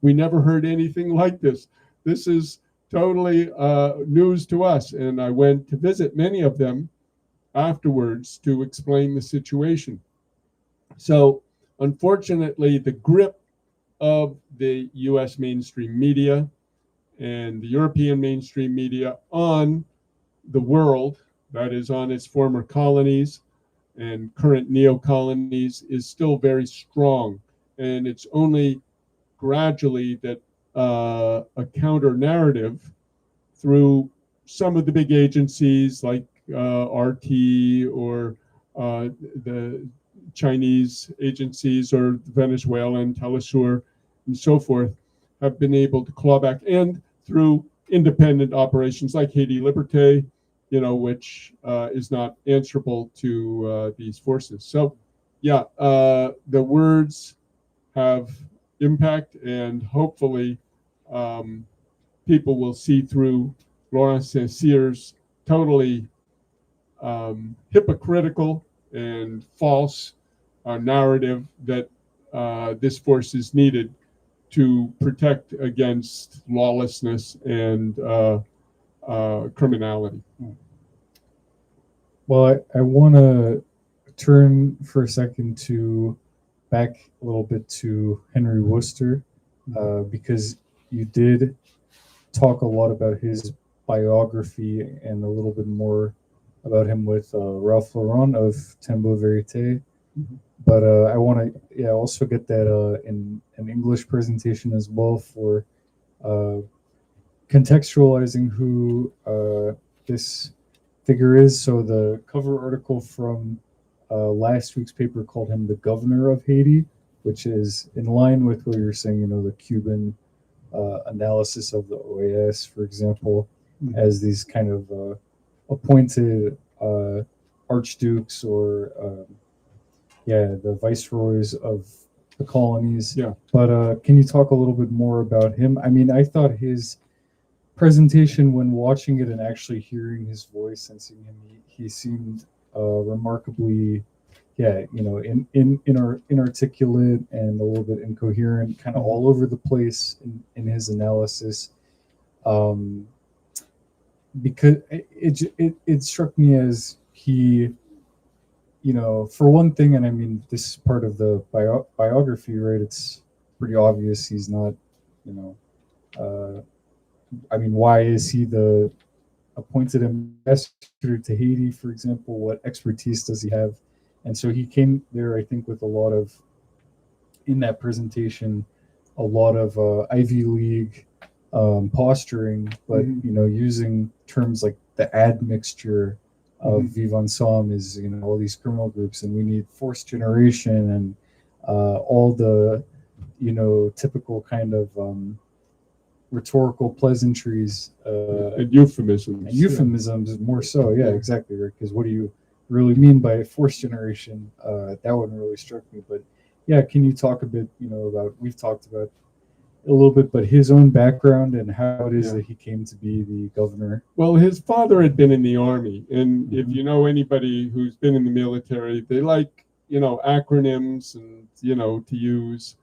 We never heard anything like this. This is totally news to us. And I went to visit many of them afterwards to explain the situation. So unfortunately, the grip of the US mainstream media and the European mainstream media on the world, that is on its former colonies, and current neo-colonies is still very strong. And it's only gradually that a counter narrative through some of the big agencies like RT or the Chinese agencies or Venezuelan, Telesur, and so forth, have been able to claw back, and through independent operations like Haiti Liberté, which is not answerable to these forces. So, yeah, the words have impact, and hopefully people will see through Laurent Saint-Cyr's totally hypocritical and false narrative that this force is needed to protect against lawlessness and criminality. Well, I want to turn for a second to back a little bit to Henry Wooster, because you did talk a lot about his biography and a little bit more about him with Ralph Lauren of Tembo Verite. Mhm. But I want to also get that in an English presentation as well for uh, contextualizing who this figure is. So the cover article from last week's paper called him the governor of Haiti, which is in line with what you're saying, the Cuban analysis of the OAS, for example, as these kind of appointed archdukes or, the viceroys of the colonies. Yeah. But can you talk a little bit more about him? I mean, I thought his presentation, when watching it and actually hearing his voice and seeing him, he seemed remarkably, inarticulate and a little bit incoherent, kind of all over the place in his analysis. Because it struck me as he, for one thing, and I mean, this is part of the biography, right? It's pretty obvious he's not, I mean, why is he the appointed ambassador to Haiti, for example? What expertise does he have? And so he came there, I think, with a lot of, in that presentation, a lot of Ivy League posturing, but using terms like the admixture of Vivant Somme is all these criminal groups, and we need forced generation and all the typical kind of rhetorical pleasantries and euphemisms. And euphemisms more so, exactly, right? Because what do you really mean by forced generation? That one really struck me. But yeah, can you talk a bit, about, we've talked about a little bit, but his own background and how it is that he came to be the governor? Well, his father had been in the army, and if you know anybody who's been in the military, they like acronyms and to use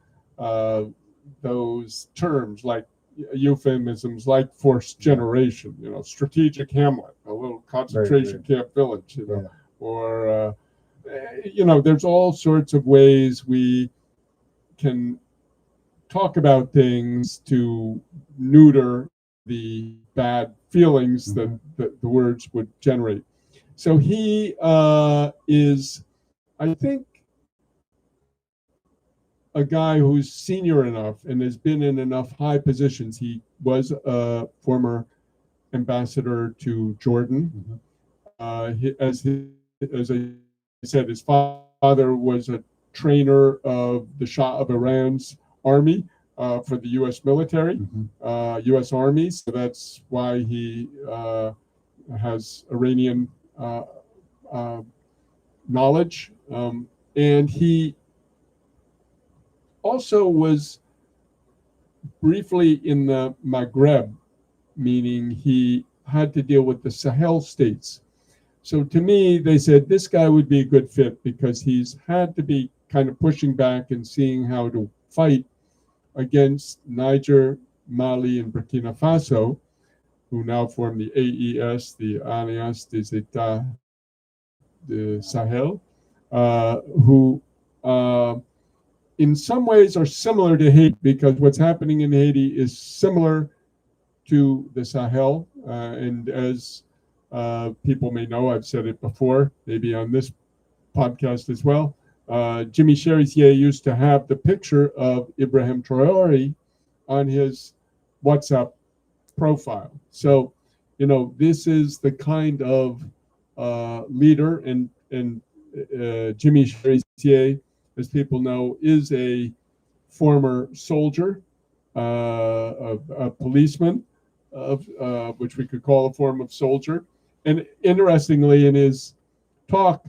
those terms like euphemisms like forced generation, strategic hamlet, a little concentration camp village, or there's all sorts of ways we can talk about things to neuter the bad feelings that the words would generate. So he is, I think, a guy who's senior enough and has been in enough high positions. He was a former ambassador to Jordan. As I said, his father was a trainer of the Shah of Iran's army for the U.S. military, U.S. Army. So that's why he has Iranian knowledge. And he also was briefly in the Maghreb, meaning he had to deal with the Sahel states. So to me, they said this guy would be a good fit because he's had to be kind of pushing back and seeing how to fight against Niger, Mali, and Burkina Faso, who now form the AES, the Alliance des États de Sahel, who in some ways are similar to Haiti, because what's happening in Haiti is similar to the Sahel. And as people may know, I've said it before, maybe on this podcast as well. Jimmy Cherizier used to have the picture of Ibrahim Traore on his WhatsApp profile. So, this is the kind of leader, and Jimmy Cherizier, as people know, is a former soldier, a policeman, of which we could call a form of soldier. And interestingly, in his talk,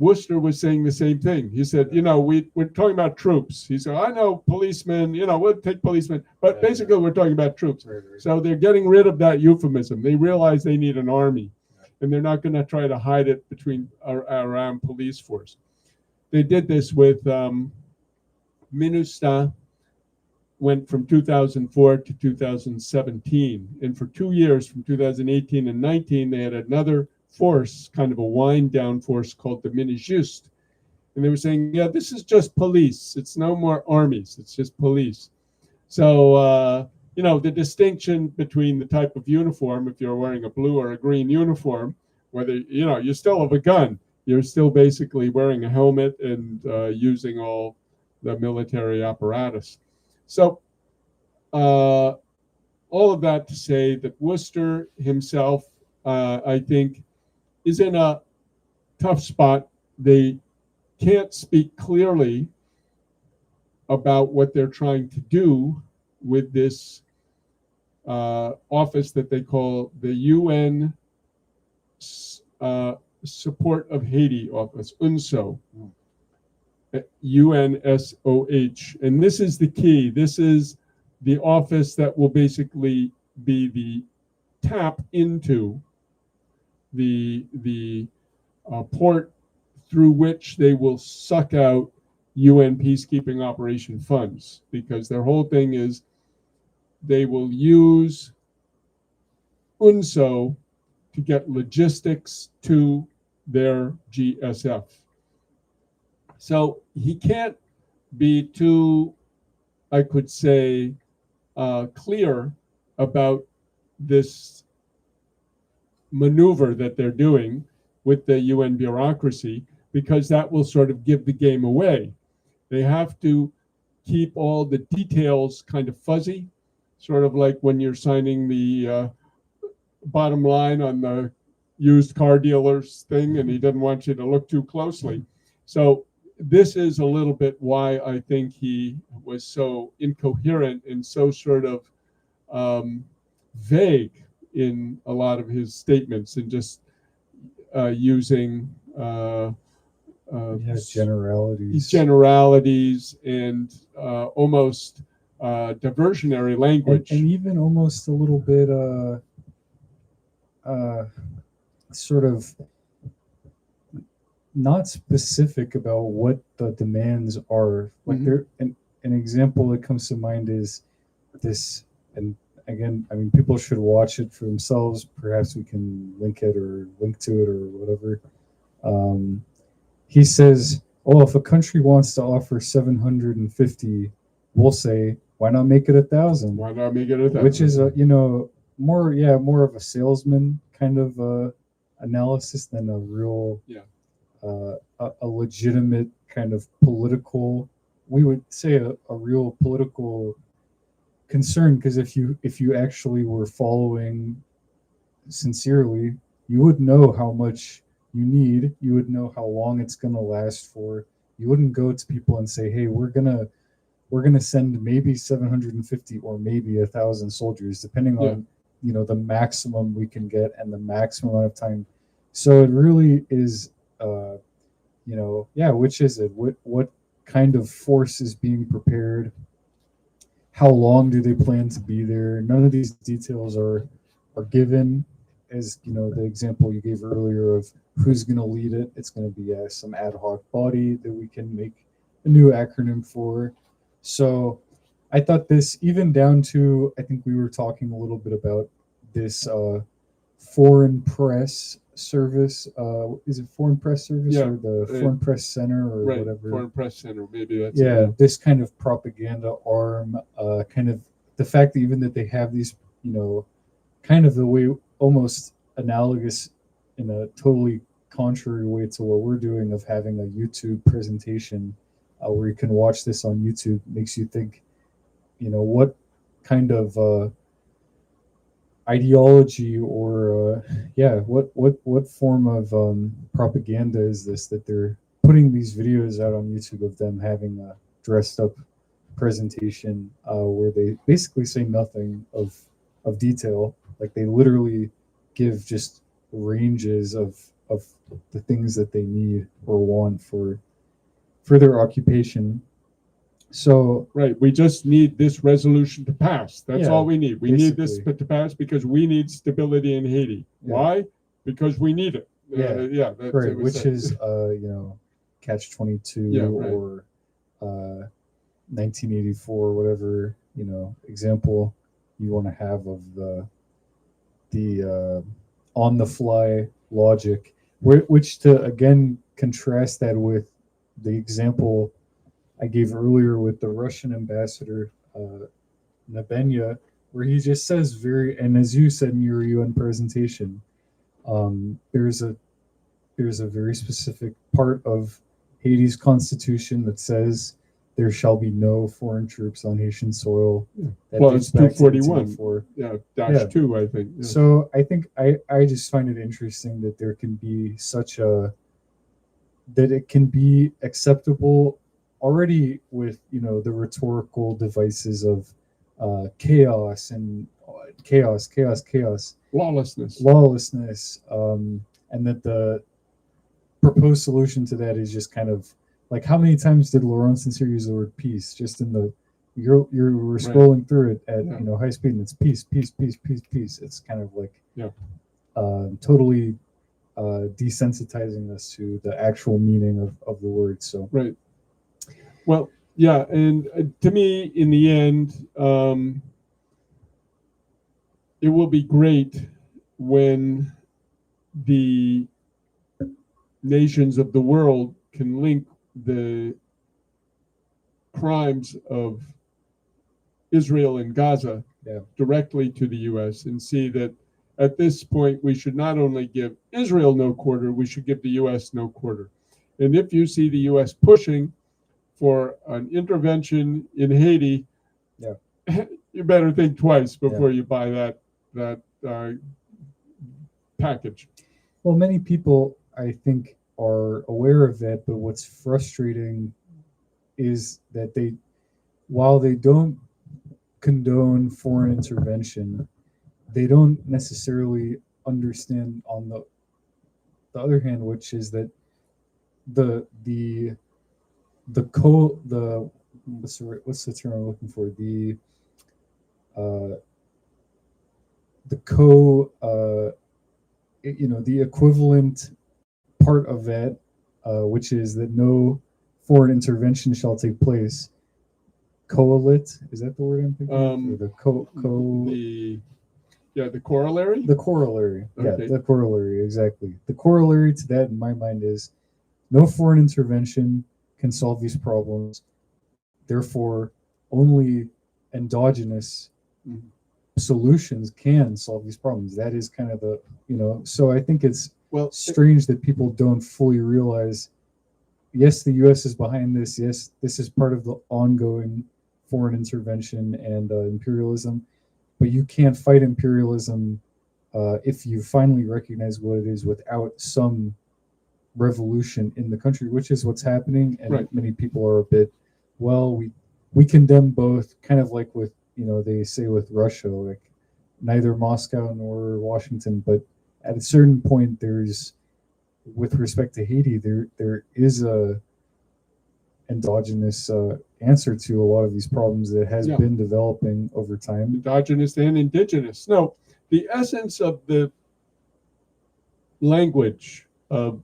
Worcester was saying the same thing. He said, we're talking about troops. He said, I know policemen, we'll take policemen, but basically we're talking about troops. So they're getting rid of that euphemism. They realize they need an army, and they're not going to try to hide it around police force. They did this with MINUSTA, went from 2004 to 2017. And for 2 years, from 2018 and 19, they had another force, kind of a wind down force called the Minijust. And they were saying, yeah, this is just police. It's no more armies. It's just police. So, the distinction between the type of uniform, if you're wearing a blue or a green uniform, whether, you still have a gun, you're still basically wearing a helmet and using all the military apparatus. So, all of that to say that Worcester himself, I think, is in a tough spot. They can't speak clearly about what they're trying to do with this office that they call the UN Support of Haiti Office, UNSO, UNSOH. And this is the key. This is the office that will basically be the tap into the port through which they will suck out UN peacekeeping operation funds, because their whole thing is they will use UNSO to get logistics to their GSF. So he can't be too, I could say, clear about this maneuver that they're doing with the UN bureaucracy, because that will sort of give the game away. They have to keep all the details kind of fuzzy, sort of like when you're signing the bottom line on the used car dealer's thing and he doesn't want you to look too closely. So this is a little bit why I think he was so incoherent and so sort of vague in a lot of his statements, and just using generalities and almost diversionary language. And even almost a little bit sort of not specific about what the demands are. Like an example that comes to mind is this, and again, I mean, people should watch it for themselves. Perhaps we can link to it or whatever. He says, oh, if a country wants to offer 750, we'll say, why not make it 1,000? Why not make it 1,000? Which is more of a salesman kind of analysis than a real a legitimate kind of political, we would say a real political concern. Because if you actually were following sincerely, you would know how much you need, you would know how long it's going to last for. You wouldn't go to people and say, hey, we're gonna send maybe 750 or maybe 1,000 soldiers, depending on the maximum we can get and the maximum amount of time. So it really is which is it, what kind of force is being prepared, how long do they plan to be there? None of these details are given. As the example you gave earlier of who's going to lead it, it's going to be some ad hoc body that we can make a new acronym for. So I thought this, even down to, I think we were talking a little bit about this foreign press service. Is it foreign press service or the foreign press center or whatever? Foreign press center, maybe that's this kind of propaganda arm, kind of the fact that even that they have these, kind of the way almost analogous in a totally contrary way to what we're doing of having a YouTube presentation where you can watch this on YouTube, makes you think, what kind of ideology or what form of propaganda is this that they're putting these videos out on YouTube of them having a dressed up presentation where they basically say nothing of detail, like they literally give just ranges of the things that they need or want for their occupation. So Right. We just need this resolution to pass. That's Yeah, all we need. We need this basically. to pass because we need stability in Haiti. Yeah. Why? Because we need it. Yeah. That's right, it was which it. is catch 22 Yeah, right. or 1984, whatever example you want to have of the on the fly logic, which to again contrast that with the example I gave earlier with the Russian ambassador Nabenya, where he just says and as you said in your UN presentation, there's a very specific part of Haiti's constitution that says there shall be no foreign troops on Haitian soil. That Clause dates back to 241. 1804. Yeah, Yeah. -2, I think. Yeah. So I think I just find it interesting that there can be that it can be acceptable already with the rhetorical devices of chaos and chaos, Lawlessness. lawlessness, and that the proposed solution to that is just kind of like, how many times did Laurent Sincere use the word peace just in the you were scrolling through it at high speed, and it's peace, peace, peace, peace, peace. It's kind of like totally desensitizing us to the actual meaning of the word. So Right. Well, yeah, and to me, in the end, it will be great when the nations of the world can link the crimes of Israel and Gaza directly to the U.S. and see that at this point we should not only give Israel no quarter, we should give the U.S. no quarter. And if you see the U.S. pushing for an intervention in Haiti, you better think twice before you buy that package. Well, many people, I think, are aware of that, but what's frustrating is that while they don't condone foreign intervention, they don't necessarily understand on the other hand, which is that what's the term I'm looking for? The equivalent part of that, which is that no foreign intervention shall take place. Coalite, is that the word I'm thinking of? The corollary? The corollary. Okay. Yeah, the corollary, exactly. The corollary to that, in my mind, is no foreign intervention can solve these problems. Therefore, only endogenous solutions can solve these problems. That is kind of so I think it's strange that people don't fully realize, yes, the U.S. is behind this. Yes, this is part of the ongoing foreign intervention and imperialism. But you can't fight imperialism if you finally recognize what it is without some revolution in the country, which is what's happening. And many people are a bit, we condemn both, kind of like with, they say with Russia, like neither Moscow nor Washington. But at a certain point, with respect to Haiti, there is a endogenous answer to a lot of these problems that has been developing over time. Endogenous and indigenous. No, the essence of the language of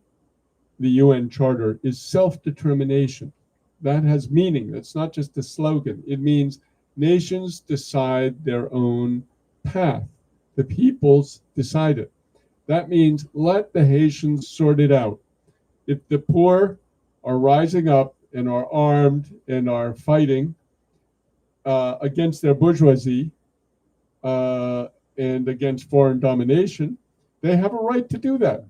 the UN Charter is self-determination. That has meaning. That's not just a slogan. It means nations decide their own path. The peoples decide it. That means let the Haitians sort it out. If the poor are rising up and are armed and are fighting against their bourgeoisie and against foreign domination, they have a right to do that.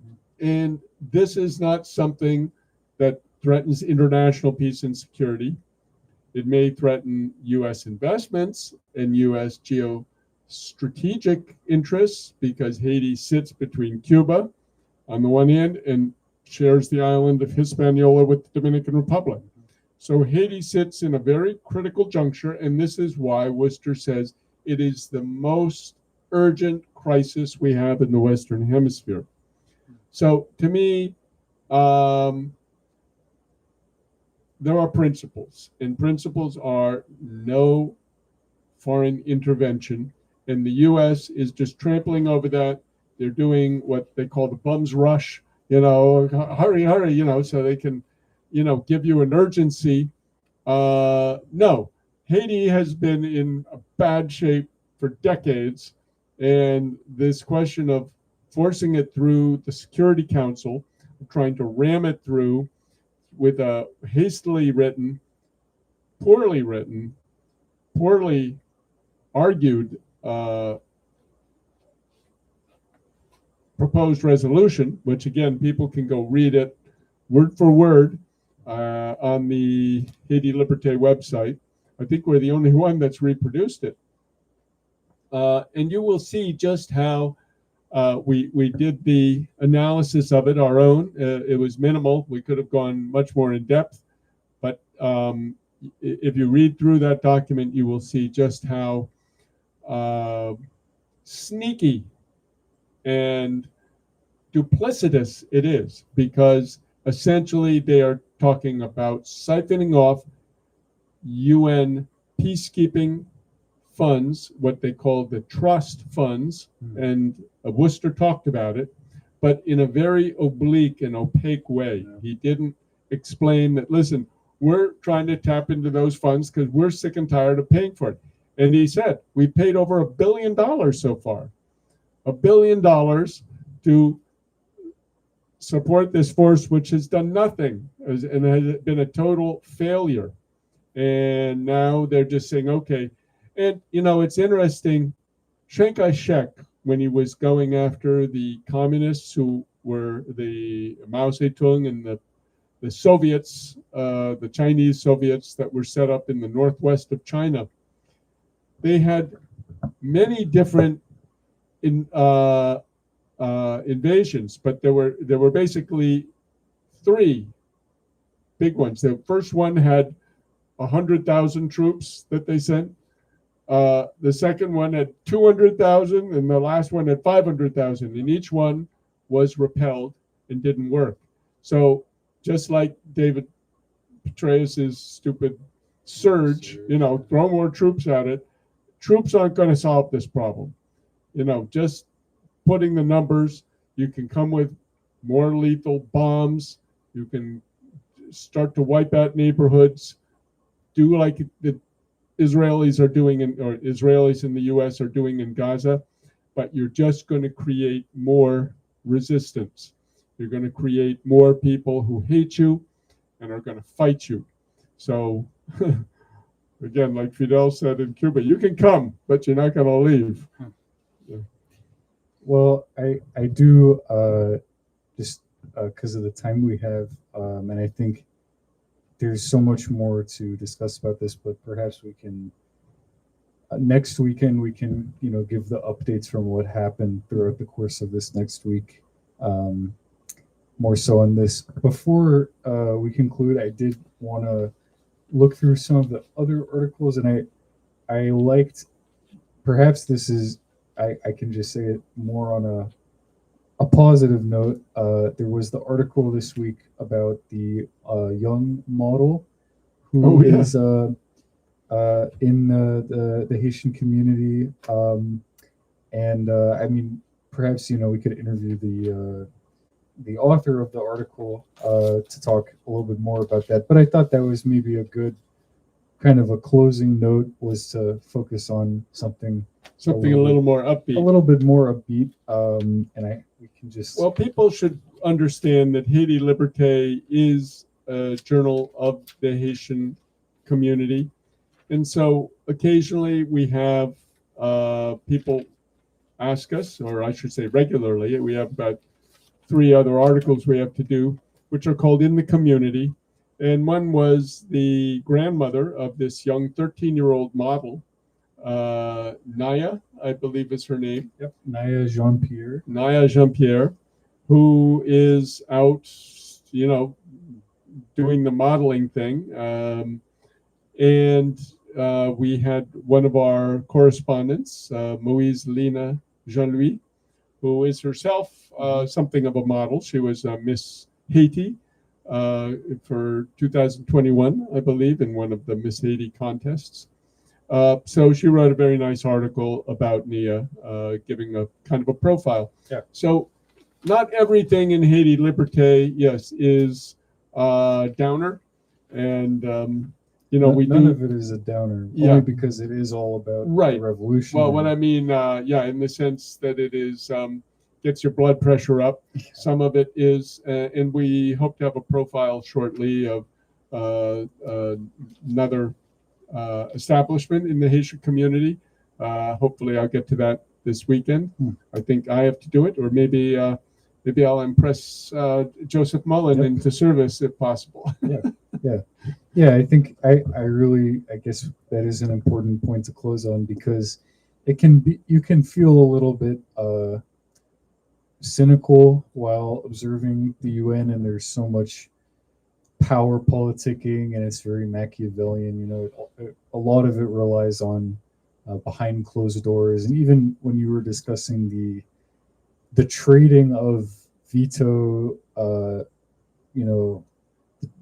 And this is not something that threatens international peace and security. It may threaten U.S. investments and U.S. geostrategic interests because Haiti sits between Cuba on the one hand and shares the island of Hispaniola with the Dominican Republic. So Haiti sits in a very critical juncture, and this is why Worcester says it is the most urgent crisis we have in the Western Hemisphere. So to me, there are principles, and principles are no foreign intervention, and the U.S. is just trampling over that. They're doing what they call the bums rush, hurry, so they can, give you an urgency. No, Haiti has been in a bad shape for decades, and this question of forcing it through the Security Council, trying to ram it through with a hastily written, poorly argued proposed resolution, which again, people can go read it word for word on the Haiti Liberté website. I think we're the only one that's reproduced it. And you will see just how we did the analysis of it, our own. It was minimal. We could have gone much more in depth. But if you read through that document, you will see just how sneaky and duplicitous it is, because essentially they are talking about siphoning off UN peacekeeping funds, what they call the trust funds, and Worcester talked about it, but in a very oblique and opaque way. He didn't explain that, listen, we're trying to tap into those funds because we're sick and tired of paying for it. And he said, we paid over $1 billion so far. $1 billion to support this force, which has done nothing and has been a total failure. And now they're just saying, okay. And, it's interesting, Chiang Kai-shek, when he was going after the communists who were the Mao Zedong and the Soviets, the Chinese Soviets that were set up in the northwest of China, they had many different invasions, but there were basically three big ones. The first one had 100,000 troops that they sent. The second one had 200,000, and the last one had 500,000, and each one was repelled and didn't work. So just like David Petraeus's stupid surge, throw more troops at it. Troops aren't going to solve this problem. Just putting the numbers, you can come with more lethal bombs. You can start to wipe out neighborhoods, do like the Israelis are doing, or Israelis in the U.S. are doing in Gaza, but you're just going to create more resistance. You're going to create more people who hate you and are going to fight you. So, again, like Fidel said in Cuba, you can come, but you're not going to leave. Yeah. Well, I do just because of the time we have, and I think there's so much more to discuss about this, but perhaps we can next weekend we can give the updates from what happened throughout the course of this next week, more so on this. Before we conclude, I did want to look through some of the other articles, and I liked, perhaps this is, I can just say it more on a positive note. There was the article this week about the young model who is in the Haitian community, and I mean, perhaps we could interview the author of the article to talk a little bit more about that. But I thought that was maybe a good kind of a closing note, was to focus on something a little more upbeat, a little bit more upbeat, and we can just. Well, people should understand that Haiti Liberté is a journal of the Haitian community, and so occasionally we have people ask us, or I should say regularly, we have about three other articles we have to do, which are called In the Community. And one was the grandmother of this young 13-year-old model, Naya, I believe is her name. Yep. Naya Jean-Pierre. Naya Jean-Pierre, who is out, doing the modeling thing. And we had one of our correspondents, Moise Lina Jean-Louis, who is herself something of a model. She was Miss Haiti for 2021, I believe, in one of the Miss Haiti contests. So she wrote a very nice article about Nia, giving a kind of a profile. Yeah. So not everything in Haiti Liberté, yes, is downer. And, none of it is a downer, only because it is all about the revolution. Well, what I mean, in the sense that it is gets your blood pressure up. Some of it is, and we hope to have a profile shortly of another establishment in the Haitian community. Hopefully, I'll get to that this weekend. I think I have to do it, or maybe I'll impress Joseph Mullen into service if possible. Yeah. I think I guess that is an important point to close on, because you can feel a little bit cynical while observing the UN, and there's so much power politicking, and it's very Machiavellian. A lot of it relies on behind closed doors, and even when you were discussing the trading of veto,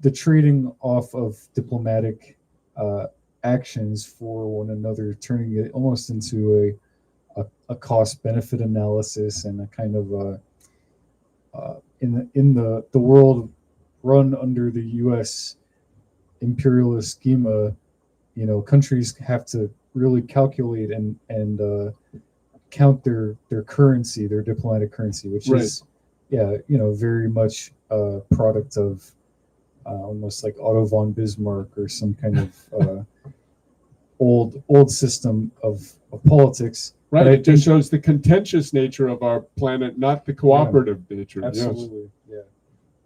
the trading off of diplomatic actions for one another, turning it almost into a cost benefit analysis, and a kind of in the world run under the U.S. imperialist schema, countries have to really calculate and count their currency, their diplomatic currency, which is very much a product of almost like Otto von Bismarck or some kind of old system of politics. Right. It just shows the contentious nature of our planet, not the cooperative nature. Absolutely. Yes.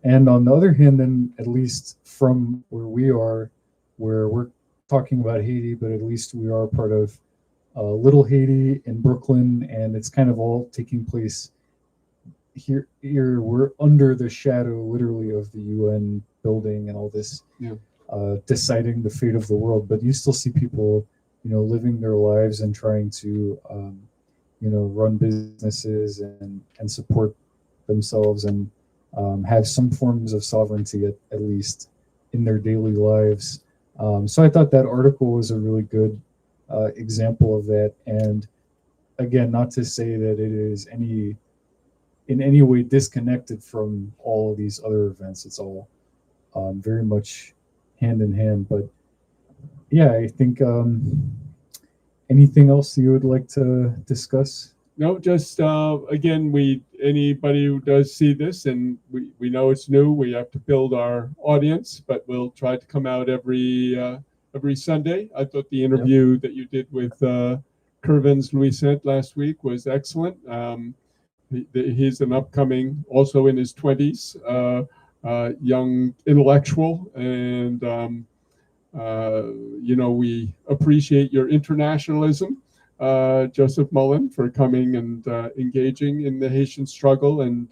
Yeah. And on the other hand, then, at least from where we are, where we're talking about Haiti, but at least we are part of Little Haiti in Brooklyn, and it's kind of all taking place here. We're under the shadow, literally, of the UN building and all this, deciding the fate of the world. But you still see people, living their lives and trying to, run businesses and support themselves, and have some forms of sovereignty at least in their daily lives. So I thought that article was a really good example of that. And again, not to say that it is in any way disconnected from all of these other events. It's all very much hand in hand. But yeah, I think anything else you would like to discuss? No, just again, anybody who does see this, and we know it's new, we have to build our audience, but we'll try to come out every Sunday. I thought the interview that you did with Kervins Louisette last week was excellent. He's an upcoming, also in his 20s, young intellectual, and we appreciate your internationalism, Joseph Mullen, for coming and engaging in the Haitian struggle and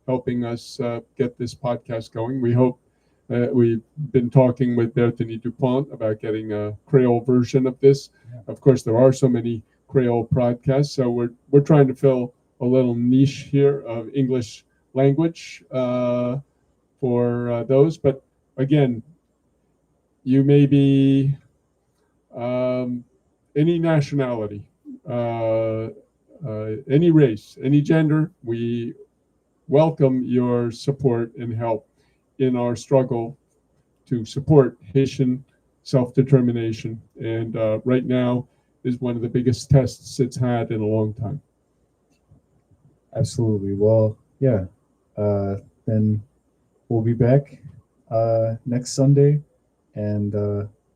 helping us get this podcast going. We hope we've been talking with Berthany Dupont about getting a Creole version of this. Of course, there are so many Creole podcasts, so we're trying to fill a little niche here of English language for those. But again, you may be any nationality, any race, any gender. We welcome your support and help in our struggle to support Haitian self-determination. And right now is one of the biggest tests it's had in a long time. Absolutely. Well, yeah. Then we'll be back next Sunday. And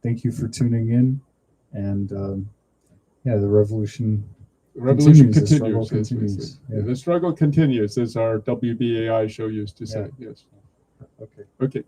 thank you for tuning in. And the revolution The revolution The struggle continues. As we continues. say. Yeah. The struggle continues, as our WBAI show used to say. Yeah. Yes. Okay. Okay.